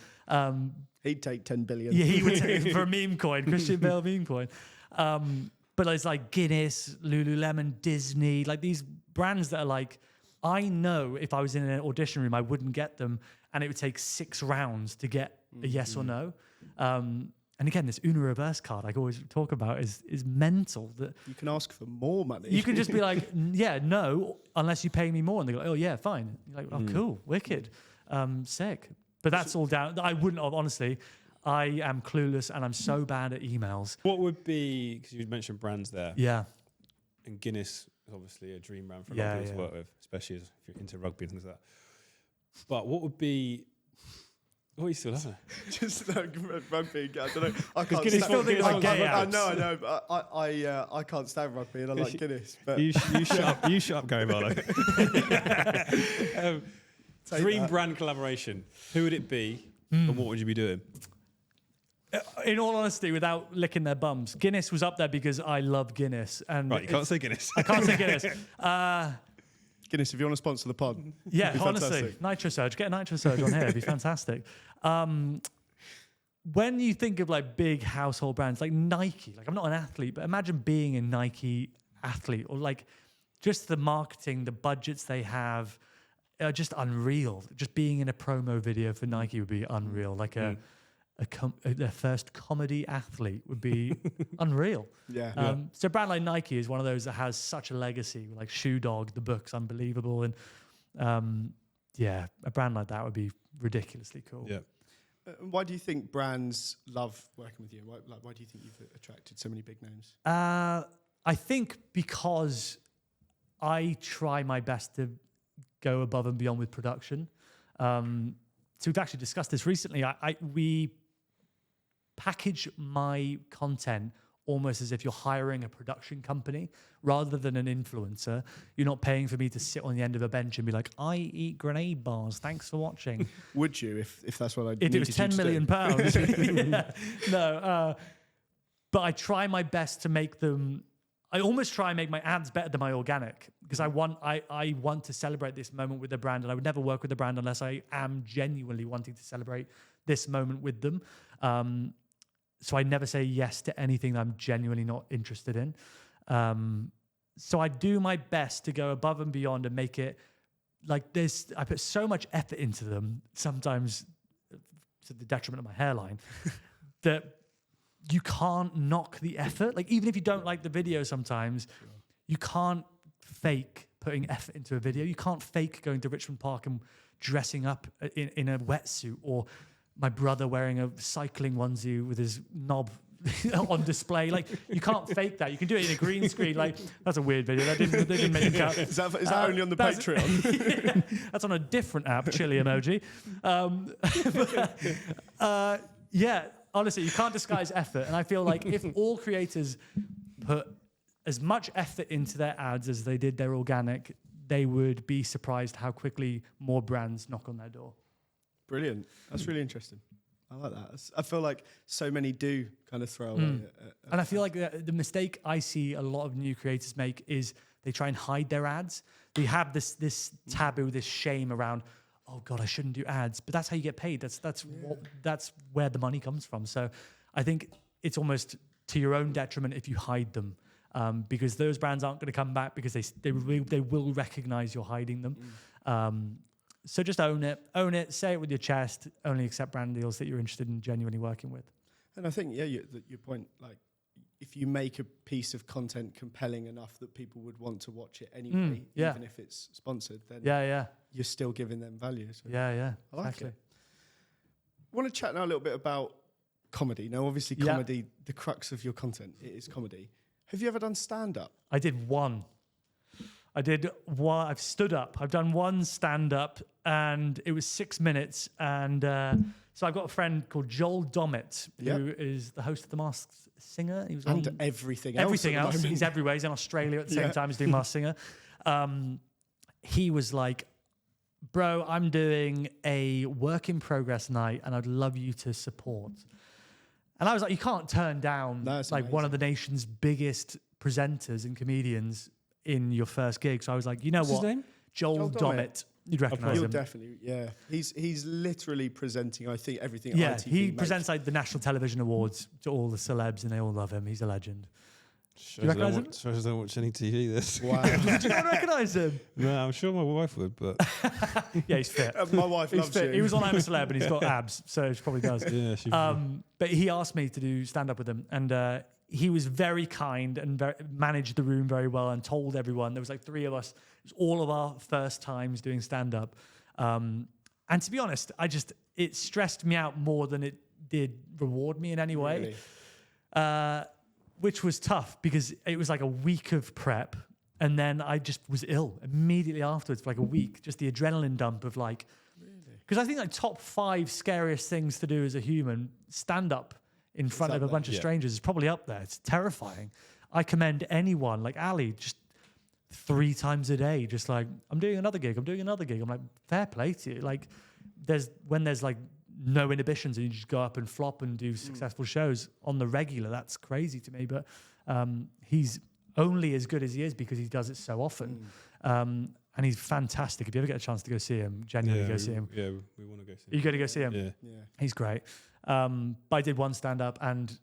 He'd take 10 billion. Yeah, he would take it for a meme coin, Christian Bale meme coin. But it's like Guinness, Lululemon, Disney, like these brands that are like, I know if I was in an audition room, I wouldn't get them, and it would take 6 rounds to get a yes or no. And again, this Uno reverse card I always talk about is mental. That you can ask for more money. You can just be like, no, unless you pay me more. And they go, oh yeah, fine. You're like, oh cool, wicked, sick. But that's all down. I wouldn't have, honestly. I am clueless and I'm so bad at emails. What would be, because you mentioned brands there. Yeah. And Guinness is obviously a dream brand for a lot of people to work with, especially if you're into rugby and things like that. But what would be... What are you still laughing at? Just like rugby. I don't know. I can't Guinness stand Guinness like gay I know. But I can't stand rugby, and I like Guinness. But you shut up. You shut up, Gary Barlow. Dream brand collaboration. Who would it be, and what would you be doing? In all honesty, without licking their bums, Guinness was up there because I love Guinness. And right, you can't say Guinness. I can't say Guinness. Guinness, if you want to sponsor the pod. Yeah, honestly. Nitro Surge. Get a Nitro Surge on here. It'd be fantastic. When you think of like big household brands like Nike, like I'm not an athlete, but imagine being a Nike athlete, or like just the marketing, the budgets they have are just unreal. Just being in a promo video for Nike would be unreal. Like their first comedy athlete would be unreal. So a brand like Nike is one of those that has such a legacy, like Shoe Dog, the book's unbelievable. And a brand like that would be ridiculously cool. Yeah. Why do you think brands love working with you? Why do you think you've attracted so many big names? I think because I try my best to go above and beyond with production. So we've actually discussed this recently. We package my content almost as if you're hiring a production company rather than an influencer. You're not paying for me to sit on the end of a bench and be like, I eat grenade bars. Thanks for watching. Would you, if that's what I if it was 10 million pounds? No. But I try my best to make them. I almost try and make my ads better than my organic, because I want to celebrate this moment with the brand, and I would never work with the brand unless I am genuinely wanting to celebrate this moment with them. So I never say yes to anything that I'm genuinely not interested in. So I do my best to go above and beyond and make it like this. I put so much effort into them, sometimes to the detriment of my hairline, that you can't knock the effort. Like, even if you don't like the video sometimes, you can't fake putting effort into a video. You can't fake going to Richmond Park and dressing up in a wetsuit, or my brother wearing a cycling onesie with his knob on display. Like, you can't fake that. You can do it in a green screen. Like, that's a weird video. They didn't make it cut. Is that only on the Patreon? Yeah, that's on a different app, chili emoji. Yeah, honestly, you can't disguise effort. And I feel like if all creators put as much effort into their ads as they did their organic, they would be surprised how quickly more brands knock on their door. Brilliant. That's really interesting. I like that. I feel like so many do kind of throw away. And I feel like the mistake I see a lot of new creators make is they try and hide their ads. They have this taboo, this shame around, oh God, I shouldn't do ads. But that's how you get paid. That's where the money comes from. So I think it's almost to your own detriment if you hide them, because those brands aren't going to come back because they will recognize you're hiding them. So just own it, say it with your chest, only accept brand deals that you're interested in genuinely working with. And I think, your point, like, if you make a piece of content compelling enough that people would want to watch it anyway, even if it's sponsored, then you're still giving them value. So I like exactly. I want to chat now a little bit about comedy. Now, obviously, comedy, the crux of your content, it is comedy. Have you ever done stand-up? I did one. I've stood up. I've done one stand-up, and it was 6 minutes. And so I've got a friend called Joel Dommett, who is the host of The Masked Singer. He was on everything else. He's everywhere. He's in Australia at the same time as doing Masked Singer. He was like, bro, I'm doing a work in progress night, and I'd love you to support. And I was like, you can't turn down one of the nation's biggest presenters and comedians in your first gig. So I was like, you know What's what? his name? Joel Dommett. You'd recognise him. You'll definitely, He's literally presenting, I think, everything. Yeah, ITV he presents like the National Television Awards to all the celebs, and they all love him. He's a legend. Shows I don't watch any TV. This. Wow. Did you not recognise him? No, I'm sure my wife would, but yeah, he's fit. My wife loves fit. you. He was on I'm a Celeb, and he's got abs, so she probably does. Yeah, she. But he asked me to do stand up with him, and he was very kind and managed the room very well, and told everyone. There was like 3 of us. It was all of our first times doing stand up, and to be honest, it stressed me out more than it did reward me in any way. Really? Which was tough because it was like a week of prep, and then I just was ill immediately afterwards for like a week. Just the adrenaline dump of like, because I think like top 5 scariest things to do as a human, stand up in front of a bunch of strangers is probably up there. It's terrifying. I commend anyone like Ali, just 3 times a day, just like, I'm doing another gig. I'm like, fair play to you. Like, there's like no inhibitions and you just go up and flop and do successful shows on the regular. That's crazy to me, but he's only as good as he is because he does it so often. And he's fantastic. If you ever get a chance to go see him, genuinely go see him. Yeah, we want to go see him. You got to go see him? Yeah. He's great. But I did one stand-up and,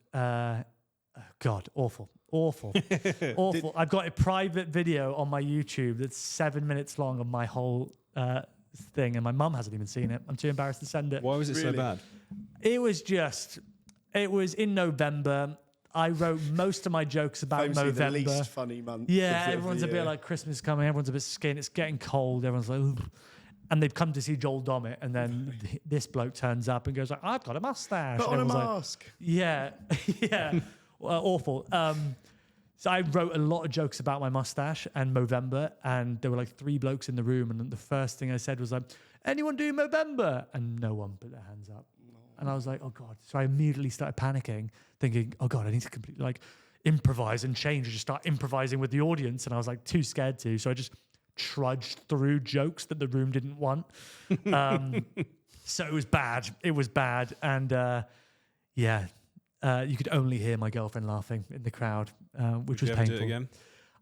God, awful. I've got a private video on my YouTube that's 7 minutes long of my whole thing, and my mum hasn't even seen it. I'm too embarrassed to send it. Why was it so bad? It was in November. I wrote most of my jokes about Famously November. The least funny month. Yeah, everyone's a bit like Christmas coming. Everyone's a bit scared. It's getting cold. Everyone's like, ugh. And they've come to see Joel Dommett, and then this bloke turns up and goes like, I've got a mustache. Put on a mask. Like, yeah. Awful. So I wrote a lot of jokes about my mustache and Movember, and there were like 3 blokes in the room, and the first thing I said was like, anyone do Movember? And no one put their hands up. No. And I was like, oh God. So I immediately started panicking, thinking, oh God, I need to completely like improvise and change, and just start improvising with the audience. And I was like too scared to. So I just trudged through jokes that the room didn't want. So it was bad. And you could only hear my girlfriend laughing in the crowd, which was painful. Do it again?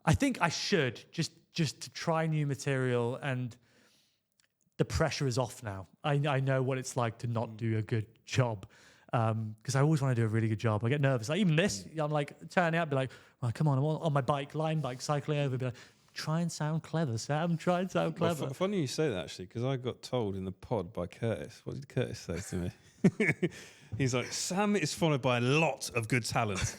I think I should just to try new material, and the pressure is off now. I know what it's like to not do a good job. because I always want to do a really good job. I get nervous. Like even this, I'm like turning out, be like, well, come on, I'm on my bike, line bike, cycling over, be like, try and sound clever, Sam. Try and sound clever. Well, funny you say that actually, because I got told in the pod by Curtis. What did Curtis say to me? He's like, Sam is followed by a lot of good talent,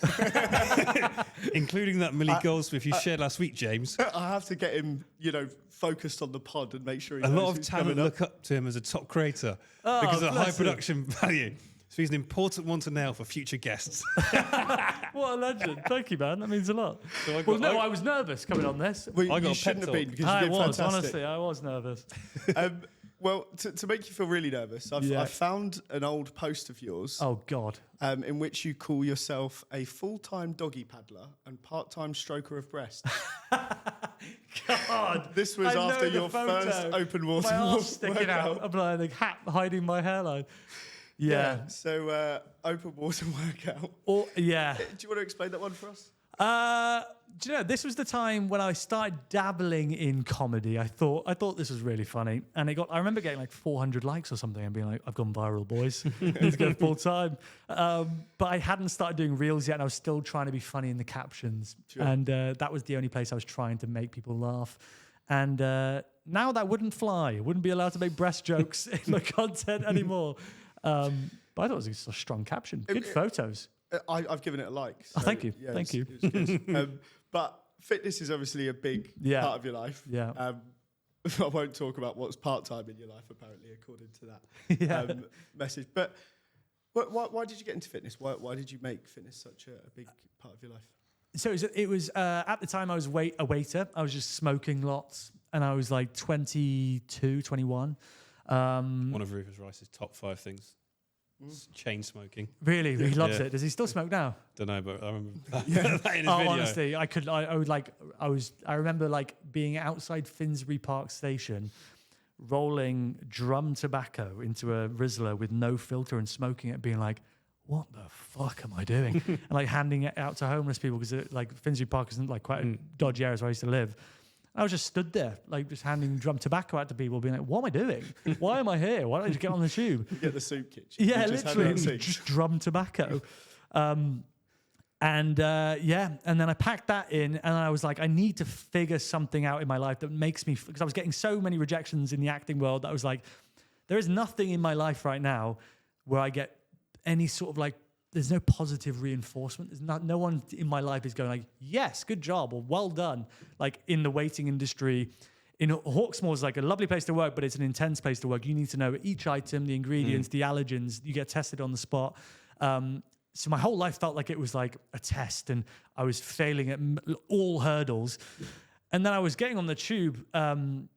including that Millie Goldsmith you shared last week, James. I have to get him, focused on the pod and make sure he A knows lot of who's talent coming look up to him as a top creator because of high production value. So he's an important one to nail for future guests. What a legend. Thank you, man. That means a lot. So I was nervous coming on this. Well, I got you a shouldn't pep have been talk. because you I did was, fantastic. honestly, I was nervous. Well, to make you feel really nervous, I found an old post of yours Oh, God. in which you call yourself a full-time doggy paddler and part-time stroker of breast. God. This was I know after the your photo. first open water My arse sticking out. workout. I'm like a hat hiding my hairline. Yeah. So open water workout. Or, yeah. Do you want to explain that one for us? Do you know, this was the time when I started dabbling in comedy. I thought this was really funny. And I remember getting like 400 likes or something and being like, I've gone viral, boys. Need to go full time. But I hadn't started doing reels yet and I was still trying to be funny in the captions. Sure. And that was the only place I was trying to make people laugh. And now that wouldn't fly. I wouldn't be allowed to make breast jokes in my content anymore. But I thought it was a strong caption. Good photos. I've given it a like. Oh, thank you. Thank you. It was good. But fitness is obviously a big part of your life. Yeah. I won't talk about what's part-time in your life, apparently, according to that message. But why did you get into fitness? Why did you make fitness such a big part of your life? So it was at the time I was a waiter. I was just smoking lots. And I was like 22, 21. One of Rufus Rice's top 5 things. Chain smoking. Really? He loves it. Does he still smoke now? Don't know, but I remember that in his video. Honestly, I remember like being outside Finsbury Park Station, rolling drum tobacco into a Rizzler with no filter and smoking it, being like, what the fuck am I doing? And like handing it out to homeless people because like Finsbury Park isn't like quite a dodgy area where I used to live. I was just stood there, like just handing drum tobacco out to people, being like, what am I doing? Why am I here? Why don't I just get on the tube? You get the soup kitchen. Yeah, You just hand literally, out soup. just drum tobacco. And then I packed that in and I was like, I need to figure something out in my life that makes me, because I was getting so many rejections in the acting world that I was like, there is nothing in my life right now where I get any sort of like, there's no positive reinforcement. There's no one in my life is going like, yes, good job or well done. Like in the waiting industry, Hawksmoor is like a lovely place to work, but it's an intense place to work. You need to know each item, the ingredients, the allergens. You get tested on the spot. So my whole life felt like it was like a test and I was failing at all hurdles. And then I was getting on the tube going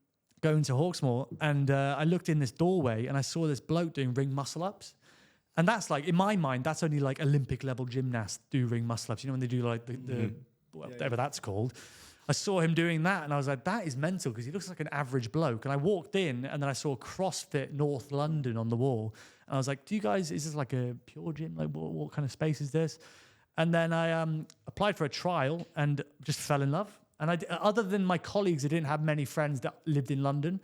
to Hawksmoor and I looked in this doorway and I saw this bloke doing ring muscle ups. And that's like, in my mind, that's only like Olympic level gymnasts do ring muscle ups. You know, when they do like whatever that's called. I saw him doing that and I was like, that is mental because he looks like an average bloke. And I walked in and then I saw CrossFit North London on the wall. And I was like, is this like a pure gym? Like what kind of space is this? And then I applied for a trial and just fell in love. And other than my colleagues, I didn't have many friends that lived in London.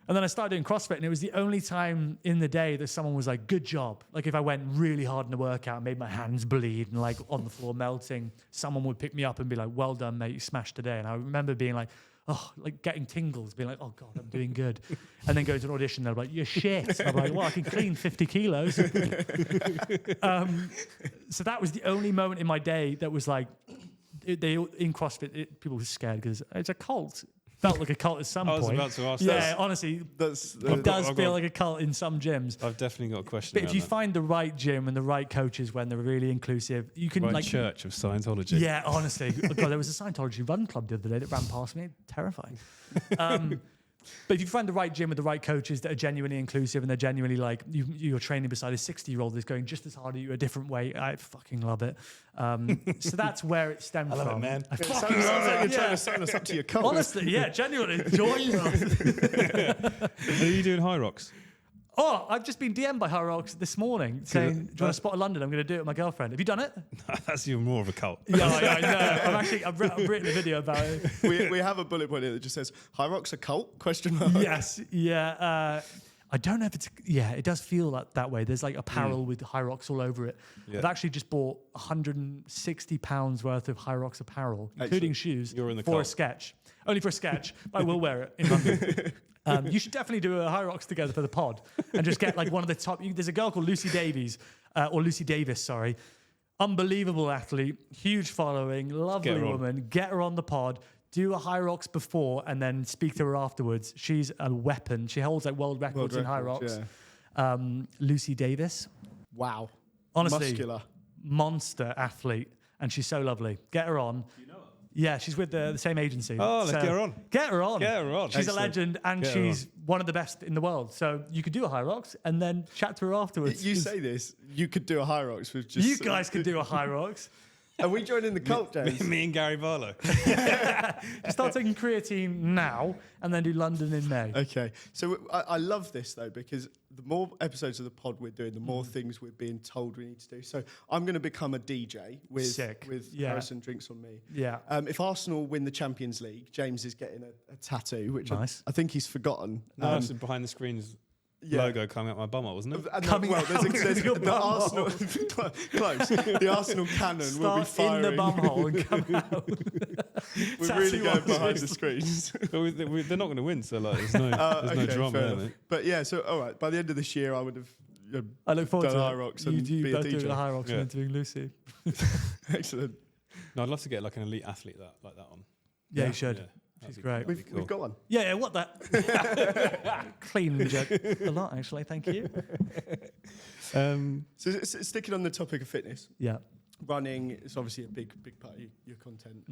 And then I started doing CrossFit and it was the only time in the day that someone was like, good job. Like if I went really hard in the workout, made my hands bleed and like on the floor melting, someone would pick me up and be like, well done, mate, you smashed today. And I remember being like, oh, like getting tingles, being like, oh God, I'm doing good. And then going to an audition, they're like, you're shit. And I'm like, well, I can clean 50 kilos. So that was the only moment in my day that was like, in CrossFit, people were scared because it's a cult. Felt like a cult at some point. I was about to ask that. that. Yeah, honestly, I've does feel like a cult in some gyms. I've definitely got a question But about if you that. find the right gym and the right coaches when they're really inclusive, you can Right like Church of Scientology. Yeah, honestly, God, there was a Scientology run club the other day that ran past me. Terrifying. But if you find the right gym with the right coaches that are genuinely inclusive and they're genuinely like, you're training beside a 60-year-old that's going just as hard at you a different way, I fucking love it. So that's where it stemmed from. I love it, man. I It fucking sounds love like it. you're trying Yeah. to sign us up to your cult. Honestly, yeah, genuinely. Join us. Are you doing Hyrox? Oh, I've just been DM'd by Hyrox this morning saying, do you want to spot a London? I'm going to do it with my girlfriend. Have you done it? That's even more of a cult. Yeah, I know. I've written a video about it. we have a bullet point here that just says, Hyrox a cult? Question mark. Yes, yeah. I don't know if it's, it does feel like that way. There's like apparel with Hyrox all over it. Yeah. I've actually just bought £160 worth of Hyrox apparel, including shoes, You're in the for cult. a sketch. Only for a sketch, but I will wear it in London. You should definitely do a Hyrox together for the pod and just get like one of the top. There's a girl called Lucy Davies, or Lucy Davis, sorry. Unbelievable athlete, huge following, lovely woman. Get her on the pod. Do a Hyrox before and then speak to her afterwards. She's a weapon. She holds like world records in Hyrox. Yeah. Lucy Davis. Wow. Honestly, Muscular. monster athlete. And she's so lovely. Get her on. Do you know her? Yeah, she's with the same agency. Oh, let's get her on. Get her on. Get her on. She's Excellent. a legend and she's one of the best in the world. So you could do a Hyrox and then chat to her afterwards. You say this, you could do a Hyrox with just... You guys could do a Hyrox. Are we joining the cult, James? Me and Gary Barlow. Start taking creatine now and then do London in May. Okay. So I love this, though, because the more episodes of the pod we're doing, the more things we're being told we need to do. So I'm going to become a DJ with Harrison Drinks on me. Yeah. If Arsenal win the Champions League, James is getting a tattoo, which Nice. I think he's forgotten. No, that's behind the screens logo coming out my bumhole, wasn't it? There's the Arsenal close. The Arsenal cannon will be Start firing in the bumhole and come out. We're really going behind the screens. But they're not going to win, so like, there's no drama fair there, enough. mate. But yeah, so all right. By the end of this year, I would have I look forward done to Hyrox it. and You be a both DJ. doing the Hyrox Yeah. and doing Lucy. Excellent. No, I'd love to get like an elite athlete like that on. Yeah, you should. Yeah, She's that'd be great. cool. That'd be We've got one. Yeah, what that? Clean joke. A lot, actually. Thank you. So sticking on the topic of fitness, Yeah. running is obviously a big part of your content.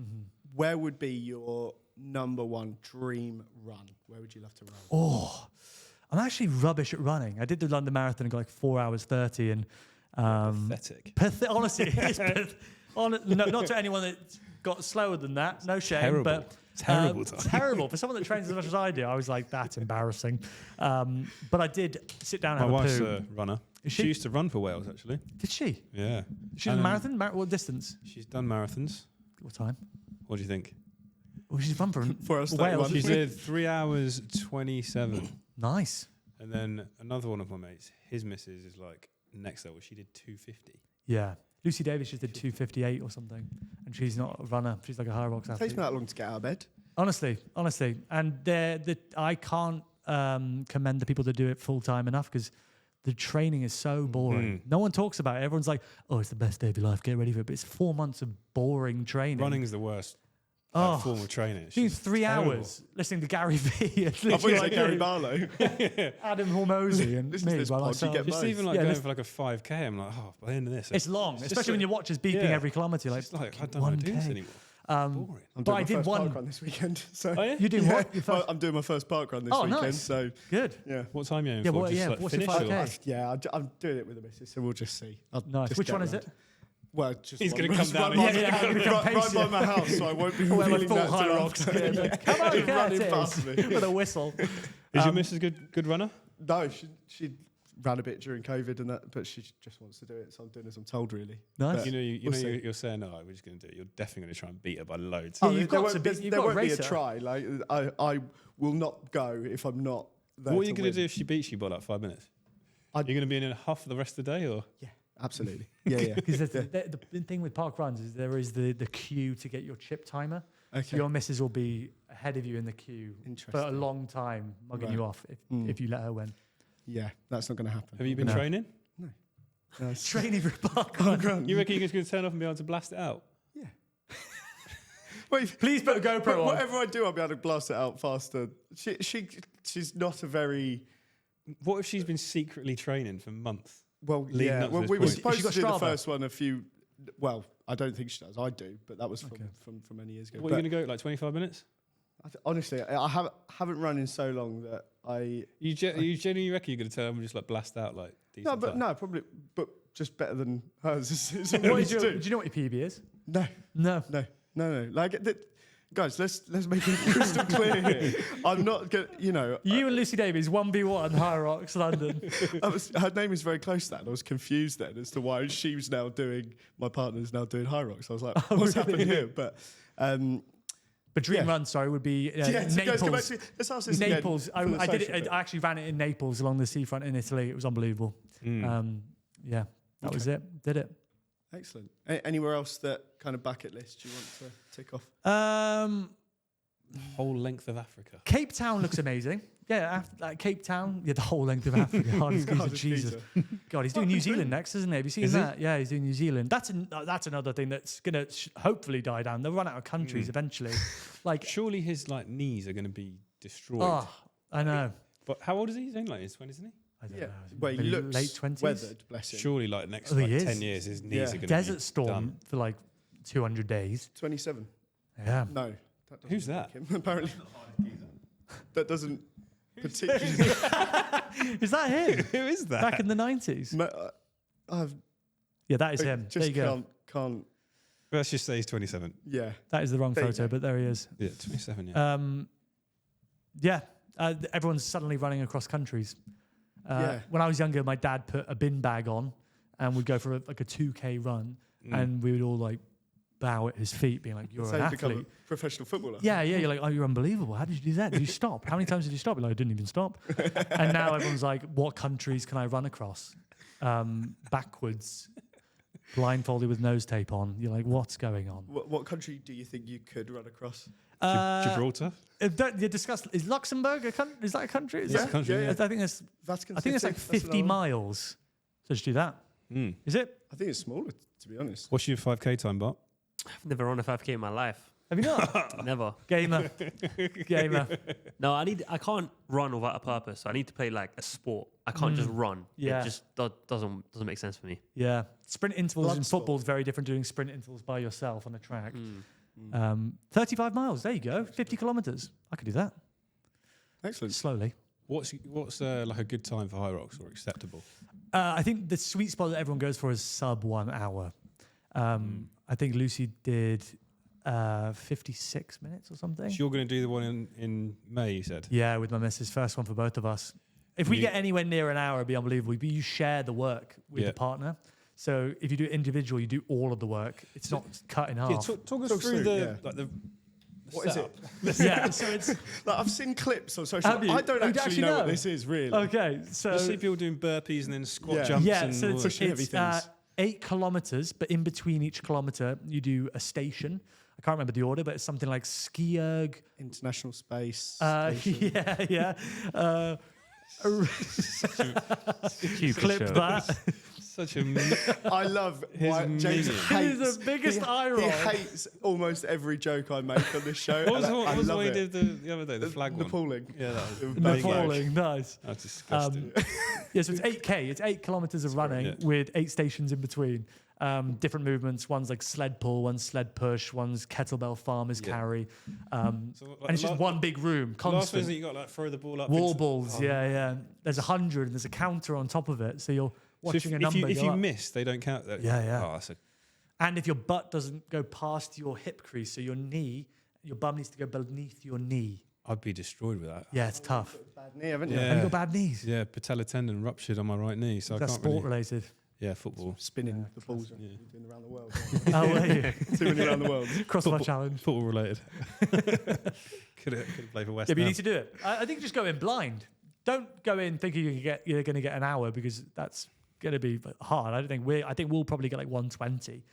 Where would be your number one dream run? Where would you love to run? Oh, I'm actually rubbish at running. I did the London Marathon and got like 4 hours 30 and Pathetic. honestly, it's not to anyone that got slower than that. No shame, Terrible. but Terrible time. terrible for someone that trains as much as I do. I was like, that's embarrassing. But I did sit down and My have wife's a poo. a runner. Is She she? used to run for Wales, actually. Did she? Yeah. She's a marathon. What distance? She's done marathons. What time? What do you think? Well, she's run for For us, Wales. She did 3 hours 27. Nice. And then another one of my mates, his missus is like next level. She did 250. Yeah. Lucy Davis just did 258 or something, and she's not a runner. She's like a Hyrox It athlete. takes me that long to get out of bed. Honestly, and I can't commend the people that do it full time enough because the training is so boring. No one talks about it. Everyone's like, "Oh, it's the best day of your life. Get ready for it." But it's 4 months of boring training. Running is the worst form of training. It's Doing just 3 terrible. hours listening to Gary V. I thought you said Gary Barlow. Adam Hormozy and This is me this by pod, you myself. get Just both. even like Yeah, going this- for like a 5K, I'm like, oh, by the end of this. It's long, just especially when your watch is beeping yeah. every kilometre. Like, It's like, I don't want to do this 1K. anymore. Boring. I'm But doing I my did first one. park run this weekend. So Oh, yeah? You doing what? Your Well, first- I'm doing my first park run this Oh, weekend. nice. So Good. yeah. What time are you aiming Yeah, for? what- Just yeah, like what's your finish 5K? or? I'm doing it with the missus, so we'll just see. I'll Nice. just Which get one is around. it? Well, just He's one- gonna come just down right and- by- Yeah, I'm gonna come right pace by you. my house, so I won't be Well, a revealing full that to Hyrox. her. Come on, Just yeah, running it past is. me. With a whistle. Is your missus good runner? No, she ran a bit during COVID and that, but she just wants to do it, so I'm doing as I'm told, really. Nice. But You know, we'll see. you're saying, no, we're just going to do it. You're definitely going to try and beat her by loads. Yeah, Oh, you've there got to won't- be- there's- you've there got to won't be a race her. try. Like I will not go if I'm not there. What are you going win. to do if she beats you by like 5 minutes? I'd- You're going to be in a huff for the rest of the day, or? Yeah, absolutely. Yeah. Because the thing with park runs is there is the queue to get your chip timer. So Okay. your missus will be ahead of you in the queue for a Interesting. long time, mugging Right. you off if you let her win. Yeah, that's not going to happen. Have you been No. training? No, it's- Training for a park Park run. run. You reckon you're just going to turn off and be able to blast it out? Yeah. Wait, Please put a GoPro on. whatever I do, I'll be able to blast it out faster. She's not a very What if she's been secretly training for months? well. Leading Yeah, up to well, this we were point. supposed She to got do the Strava? first one a few. Well, I don't think she does. I do, but that was from many years ago. What are But you going to go, like 25 minutes? honestly, I haven't run in so long that I. You genuinely reckon you're going to turn and just like blast out like decent No, but time? no, probably, but just better than hers. It's What what is to your, do. do you know what your PB is? No, No. no. Like, guys, let's make it crystal clear here. I'm not going. You and Lucy Davies, 1v1, Hyrox, London. Her name is very close to that. And I was confused then as to why she was now doing. My partner's now doing Hyrox. I was like, what's happened here? But But dream run, sorry, would be Guys, come back Naples. to, let's ask this Naples. again. I did it. I actually ran it in Naples along the seafront in Italy. It was unbelievable. Yeah, that was it. Did it. Excellent. Anywhere else that kind of bucket list you want to tick off? Whole length of Africa. Cape Town looks amazing. Yeah, Cape Town. Yeah, the whole length of Africa. Hardest geezer, Jesus. God, he's doing New Zealand next, isn't he? Have you seen that? Yeah, he's doing New Zealand. That's another thing that's gonna hopefully die down. They'll run out of countries eventually. Like, surely his like knees are going to be destroyed. Oh, I know. But how old is he? He's only like in his 20s, isn't he? I don't Yeah, know. well, he Maybe looks late 20s. weathered, bless him. Surely, like next Oh, he is. 10 years, his knees are going to be Desert storm done. for like 200 days. 27. Yeah. No. That doesn't Who's make that? him, apparently. That doesn't particularly... Is that him? Who is that? Back in the 90s? I've Yeah, that is him. There just you go. can't... Let's just say he's 27. Yeah. That is the wrong There you photo, go. but there he is. Yeah, 27, yeah. Everyone's suddenly running across countries. Yeah. When I was younger, my dad put a bin bag on and we'd go for a 2K run and we would all like bow at his feet being like, you're So an you become athlete. a professional footballer. Yeah, you're like, oh, you're unbelievable. How did you do that? Did you stop? How many times did you stop? You're like, I didn't even stop. And now everyone's like, what countries can I run across? Backwards, blindfolded with nose tape on. You're like, what's going on? What country do you think you could run across? Gibraltar? You discussed, is Luxembourg a country? Is that a country? Is Yeah, that- country, yeah. I think it's Vatican I think it's City, like that's 50 another one. miles. So just do that. Is it? I think it's smaller, to be honest. What's your 5K time, Bart? I've never run a 5K in my life. Have you not? Never. Gamer. No, I can't run without a purpose. So I need to play like a sport. I can't just run. Yeah. It just doesn't make sense for me. Yeah. Sprint intervals Blood in sport. football is very different doing sprint intervals by yourself on a track. 35 miles. There you go. 50 kilometers. I could do that Excellent. slowly. What's like a good time for Hyrox or acceptable? I think the sweet spot that everyone goes for is sub 1 hour. I think Lucy did 56 minutes or something. So you're going to do the one in May, you said? Yeah, with my missus. First one for both of us. If we You- get anywhere near an hour, it'd be unbelievable. But you share the work with Yeah. the partner. So if you do it individual, you do all of the work. It's not cut in half. Yeah, talk us Talk through through, the yeah. the What is setup. it? Yeah, so it's Like, I've seen clips on social Have media. you? I don't Oh, you actually know what know? this is, really. okay. So I see people doing burpees and then squat Yeah. jumps. yeah, and so all it's, that. Pushing heavy things. 8 kilometers, but in between each kilometer, you do a station. I can't remember the order, but it's something like ski erg. International Space Station. Yeah. Cupid Clip show. that. Such a I love His why James minion. hates. He's the biggest eye He roll. hates almost every joke I make on this show. What was, and what I was the love one it. you did the other day? The flag one. Nepalling. Yeah, that was Big Nepalling, nice. That's disgusting. Yeah, so it's 8K. It's 8 kilometers of running yeah. with 8 stations in between. Different movements. One's like sled pull, one's sled push, one's kettlebell farmer's Yeah. carry. So, And it's just one big room, Last one's constant. that you got like throw the ball up. Wall into- balls, Oh. yeah. There's 100 and there's a counter on top of it. So you're So watching a if number you go up. miss, they don't count that. Yeah. Oh, that's a, And if your butt doesn't go past your hip crease, so your bum needs to go beneath your knee. I'd be destroyed with that. Yeah, it's tough. Bad knee, haven't you? Yeah. Have you got bad knees? Yeah, patella tendon ruptured on my right knee, so I That's can't sport really. related. Yeah, football. Spinning the balls Yeah. doing around the world. Oh, were you? Too many around the world. Crossfit challenge. Football related. could have played for West Yeah, but you Ham. need to do it. I think just go in blind. Don't go in thinking you're going to get an hour because that's going to be hard. I think we'll probably get like 120.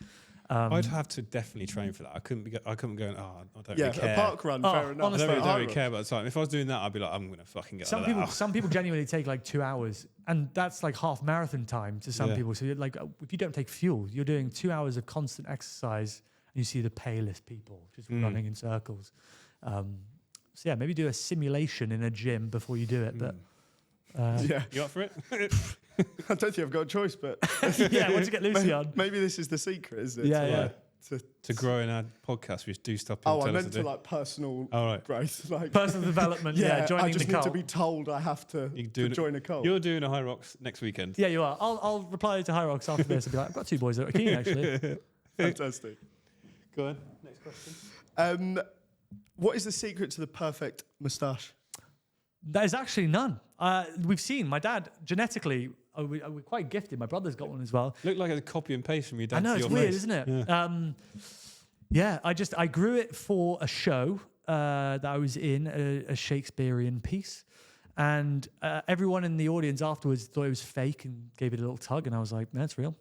I'd have to definitely train for that. I couldn't be going. I don't Yeah, really care. a park run, Oh, fair enough. honestly, I don't High really rock. care about the time. If I was doing that, I'd be like, I'm gonna fucking get out of that. Some people genuinely take like 2 hours, and that's like half marathon time to some Yeah. people. So you're like, if you don't take fuel, you're doing 2 hours of constant exercise, and you see the palest people just running in circles. So yeah, maybe do a simulation in a gym before you do it. But Yeah, You up for it? I don't think I've got a choice, but yeah, once you get Lucy on, maybe this is the secret, isn't it? Yeah, to, yeah. like, To grow in our podcast, we do stuff people I tell us meant to to do. like personal All right. growth. Like, personal development. Yeah, joining I just the need cult. to be told I have to, You to do join a cult. You're doing a Hyrox next weekend. Yeah, you are. I'll reply to Hyrox after this and be like, I've got 2 boys that are keen actually. Fantastic. Go on. Next question. What is the secret to the perfect moustache? There's actually none. We've seen my dad genetically. We're quite gifted. My brother's got one as well. Look like a copy and paste from your dad. I know to it's your weird, face. isn't it? Yeah. Yeah, I grew it for a show, that I was in, a Shakespearean piece. And everyone in the audience afterwards thought it was fake and gave it a little tug. And I was like, that's real.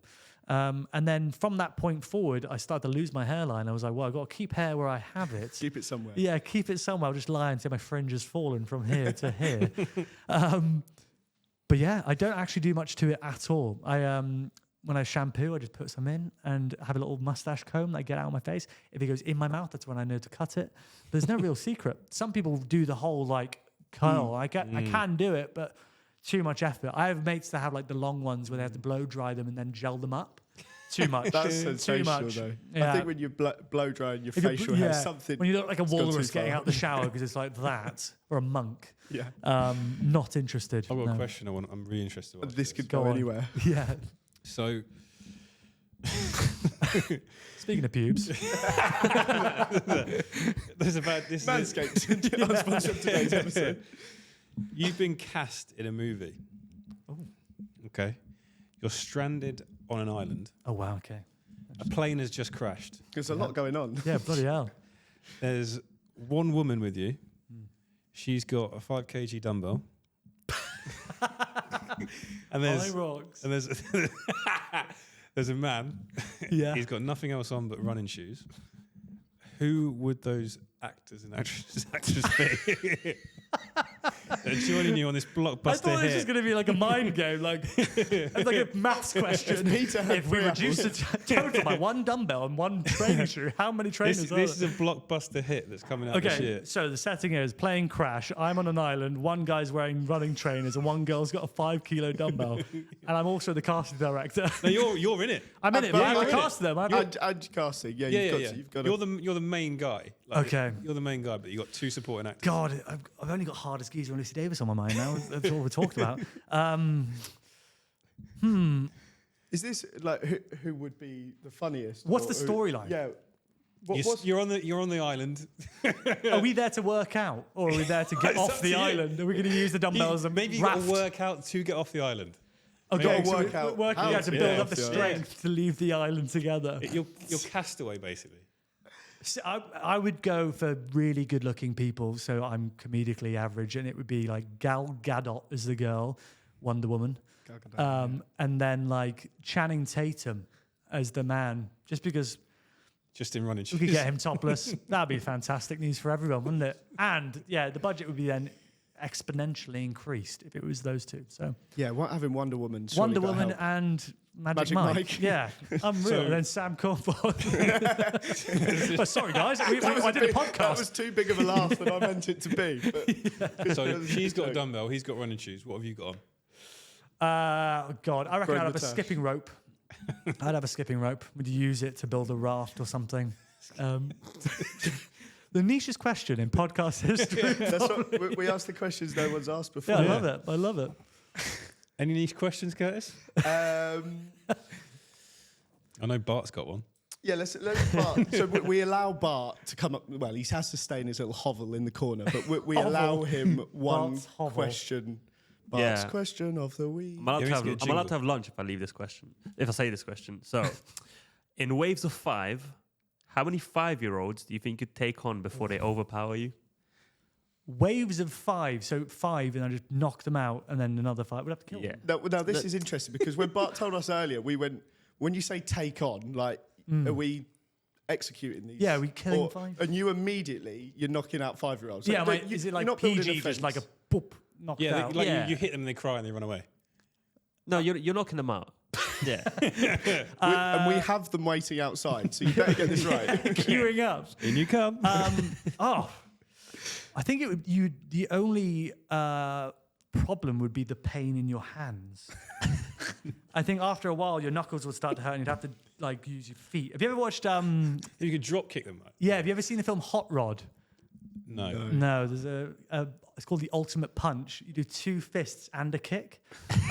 And then from that point forward, I started to lose my hairline. I was like, well, I've got to keep hair where I have it. Keep it somewhere. Yeah, keep it somewhere. I'll just lie until my fringe has fallen from here to here. But yeah, I don't actually do much to it at all. When I shampoo, I just put some in and have a little mustache comb that I get out of my face. If it goes in my mouth, that's when I know to cut it. There's no real secret. Some people do the whole like curl. I can do it, but too much effort. I have mates that have like the long ones where they have to blow dry them and then gel them up. Too much. That's sensational, too much. though. Yeah. I think when you blow drying your facial hair, something. When you look like a it's gone walrus too far. getting out the shower because it's like that, or a monk. Yeah. Not interested. I've got a question. I'm really interested. About This could Go go on. anywhere. Yeah. So, Speaking of pubes, there's about this. Manscaped. Our sponsor of today's episode. You've been cast in a movie. Oh. Okay. You're stranded on an island. oh wow, okay, A plane has just crashed. There's a lot going on. yeah, bloody hell. There's one woman with you. She's got a 5 kg dumbbell. and Hyrox. there's there's a man. Yeah. He's got nothing else on but running shoes. Who would those actors and actresses be? They're joining you on this blockbuster I thought this hit. was going to be like a mind game, like it's like a maths question. Peter had If we three reduce the total by one dumbbell and one training shoe, how many trainers This are is there? a blockbuster hit that's coming out this Okay, year. so the setting is plane crash. I'm on an island. One guy's wearing running trainers, and one girl's got a 5 kilo dumbbell. And I'm also the casting director. No, you're in it. I'm in it. but But I you're in cast them. And casting. Yeah, you've got You're the main guy. Like, Okay. You're the main guy, but you got 2 supporting actors. God, I've only got Hardest Geezer and Lucy Davis on my mind now. That's all we're talking about. Is this like who would be the funniest? What's or the who- storyline? Yeah. You're on the island. Are we there to work out, or are we there to get It's off up the to you. island? Are we going to use the dumbbells and Maybe you got raft? to work out to get off the island. Okay, gotta so work we're out working how out to to build get up off the the strength to leave the island together. You're Castaway, basically. So I would go for really good-looking people, so I'm comedically average, and it would be like Gal Gadot as the girl, Wonder Woman, and then like Channing Tatum as the man, just because Just in running we shoes. could get him topless. That'd be fantastic news for everyone, wouldn't it? And yeah, the budget would be then exponentially increased if it was those two. So Yeah, having Wonder Woman. Wonder Woman and Magic Mike. Mike. Yeah, unreal. So- And then Sam Cornforth. Well, sorry, guys. I did a podcast. That was too big of a laugh than I meant it to be. But So she's got a dumbbell, he's got running shoes. What have you got on? God, I reckon I'd have a Greg skipping rope. I'd have a skipping rope. Would use it to build a raft or something. The nichest question in podcast history. that's what we asked the questions no one's asked before. Yeah, I love it. I love it. Any niche questions, Curtis? I know Bart's got one. Yeah, let's Bart. So we allow Bart to come up. Well, he has to stay in his little hovel in the corner, but we allow him one Bart's hovel. question. Bart's Yeah. question of the week. I'm allowed, Yeah, to have, we should I'm get allowed to have lunch if I leave this question. If I say this question. So, in waves of 5, how many 5-year-olds do you think you'd take on before they overpower you? Waves of 5. So 5, and I just knock them out, and then another 5. We'd have to kill Yeah. them. Now this is interesting because when Bart told us earlier, we went, when you say take on, like, are we executing these? Yeah, are we killing 5? And you immediately, you're knocking out 5-year-olds. Yeah, So, mate, is it you're like not building PG, just like a fence. boop, knocked Yeah, out? like Yeah. You hit them and they cry and they run away. No, you're knocking them out. Yeah. And we have them waiting outside, so you better get this right. Queuing up. In you come. I think the only problem would be the pain in your hands. I think after a while your knuckles would start to hurt and you'd have to like use your feet. Have you ever watched You could drop kick them, right? yeah, have you ever seen the film Hot Rod? No. No, there's it's called The Ultimate Punch. You do 2 fists and a kick.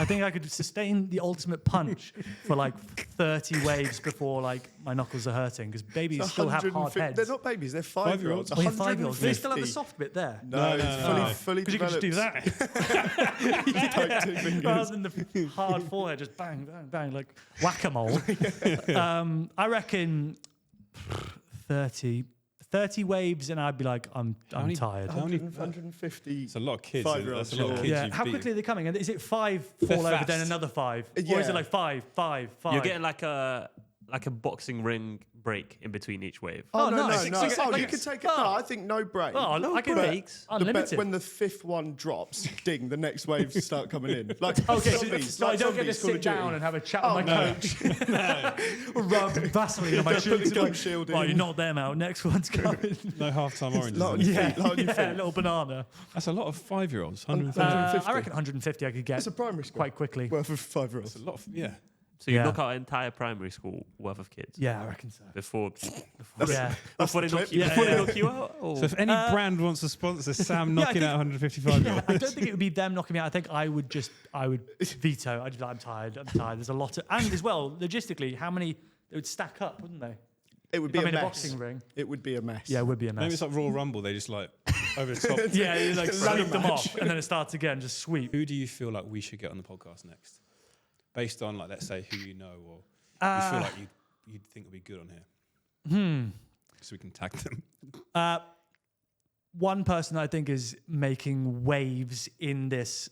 I think I could sustain the ultimate punch for like 30 waves before like my knuckles are hurting because babies It's still have hard 150 heads. They're not babies, they're 5-year-olds. Oh, yeah, 5-year-olds. They still have the 150. soft bit there. No, No, it's no, fully Because you can just do developed. that. You just poke 2 fingers. Rather than the hard forehead, just bang, bang, bang, like whack-a-mole. I reckon 30 30 waves, and I'd be like, I'm many- tired. How many- 150. It's a lot of kids. Five-year-olds, That's a lot of yeah. kids. Yeah. you've How beaten. quickly are they coming? And is it 5 They're fall over, then fast. another 5? Or is Yeah. it like 5? You're getting like a boxing ring break in between each wave. Oh, no, nice. no, no. So- Oh, so- you could take it. Oh. No, I think no break. Oh, No I can breaks. unlimited. When the 5th one drops, ding, the next waves start coming in. Like Okay, zombies, so I like don't get to zombies, Call of sit Duty. down and have a chat Oh, with my no. coach. Rub Vaseline on my Put shoes. the gum shield in. Well, you're not them out. Next one's coming. No half-time oranges. Lot on then. your yeah, feet, like on your yeah, feet. a little banana. That's a lot of 5-year-olds. 150. 150. I reckon 150 I could get It's a primary school. quite quickly. Worth of 5-year-olds. That's a lot of, yeah. So you Yeah. knock out an entire primary school worth of kids Yeah, I reckon so. before Yeah. before they the knock clip. you Yeah, before they yeah. knock you out. Or? So if any brand wants to sponsor Sam Yeah, I knocking think- out 155 year Yeah, I don't think it would be them knocking me out. I think I would veto. I'd be like, I'm tired. There's a lot of, and as well, logistically, how many, they would stack up, wouldn't they? It would be I a mean, a mess. boxing ring. It would be a mess. Yeah, it would be a mess. Maybe it's like Royal Rumble. They just like over the top. yeah, you like Ladder sweep them match. off, and then it starts again, just sweep. Who do you feel like we should get on the podcast next? Based on, like, let's say who you know or you feel like you'd think would be good on here. So we can tag them. One person I think is making waves in this,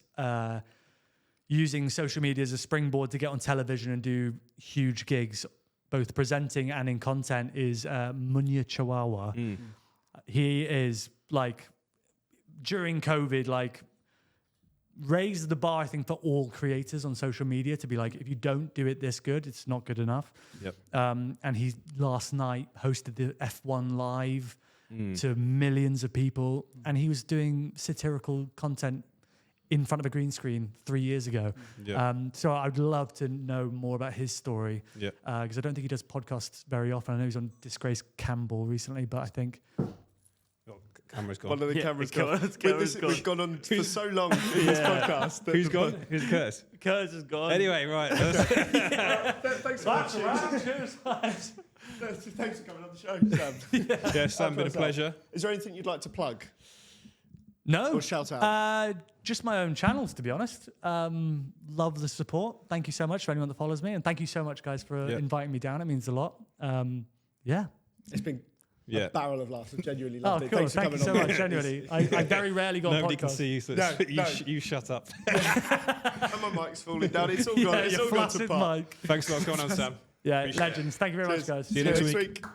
using social media as a springboard to get on television and do huge gigs, both presenting and in content, is Munya Chihuahua. He is like, during COVID, like, raised the bar, I think, for all creators on social media to be like, if you don't do it this good, it's not good enough. Yep. And he last night hosted the F1 Live to millions of people, and he was doing satirical content in front of a green screen 3 years ago. Yeah. So I'd love to know more about his story, Yeah. because I don't think he does podcasts very often. I know he's on Disgrace Campbell recently, but I think Camera's gone. One of the Yeah, cameras the gone. camera's gone. We've gone on for so long in this podcast. that Who's the- gone? Who's Curtis? Curtis is gone. Anyway, right. Thanks for watching. Thanks for coming on the show, Sam. Yeah, Sam, been a That's up. pleasure. Is there anything you'd like to plug no. or shout out? Just my own channels, to be honest. Love the support. Thank you so much for anyone that follows me, and thank you so much, guys, for Yep. inviting me down. It means a lot. Yeah. It's been Yeah. a barrel of laughs. I genuinely Oh, loved it. cool. Thanks for Thank you coming so on. much. Genuinely, I very rarely go on Nobody podcasts. can see you, so No, it's- no. you shut up. And my mic's falling down. It's all gone. Yeah, It's your all gone to flaccid pot. mic. Thanks a lot for coming on, Sam. Yeah, Appreciate legends. Thank you very much, Cheers. guys. See you next week.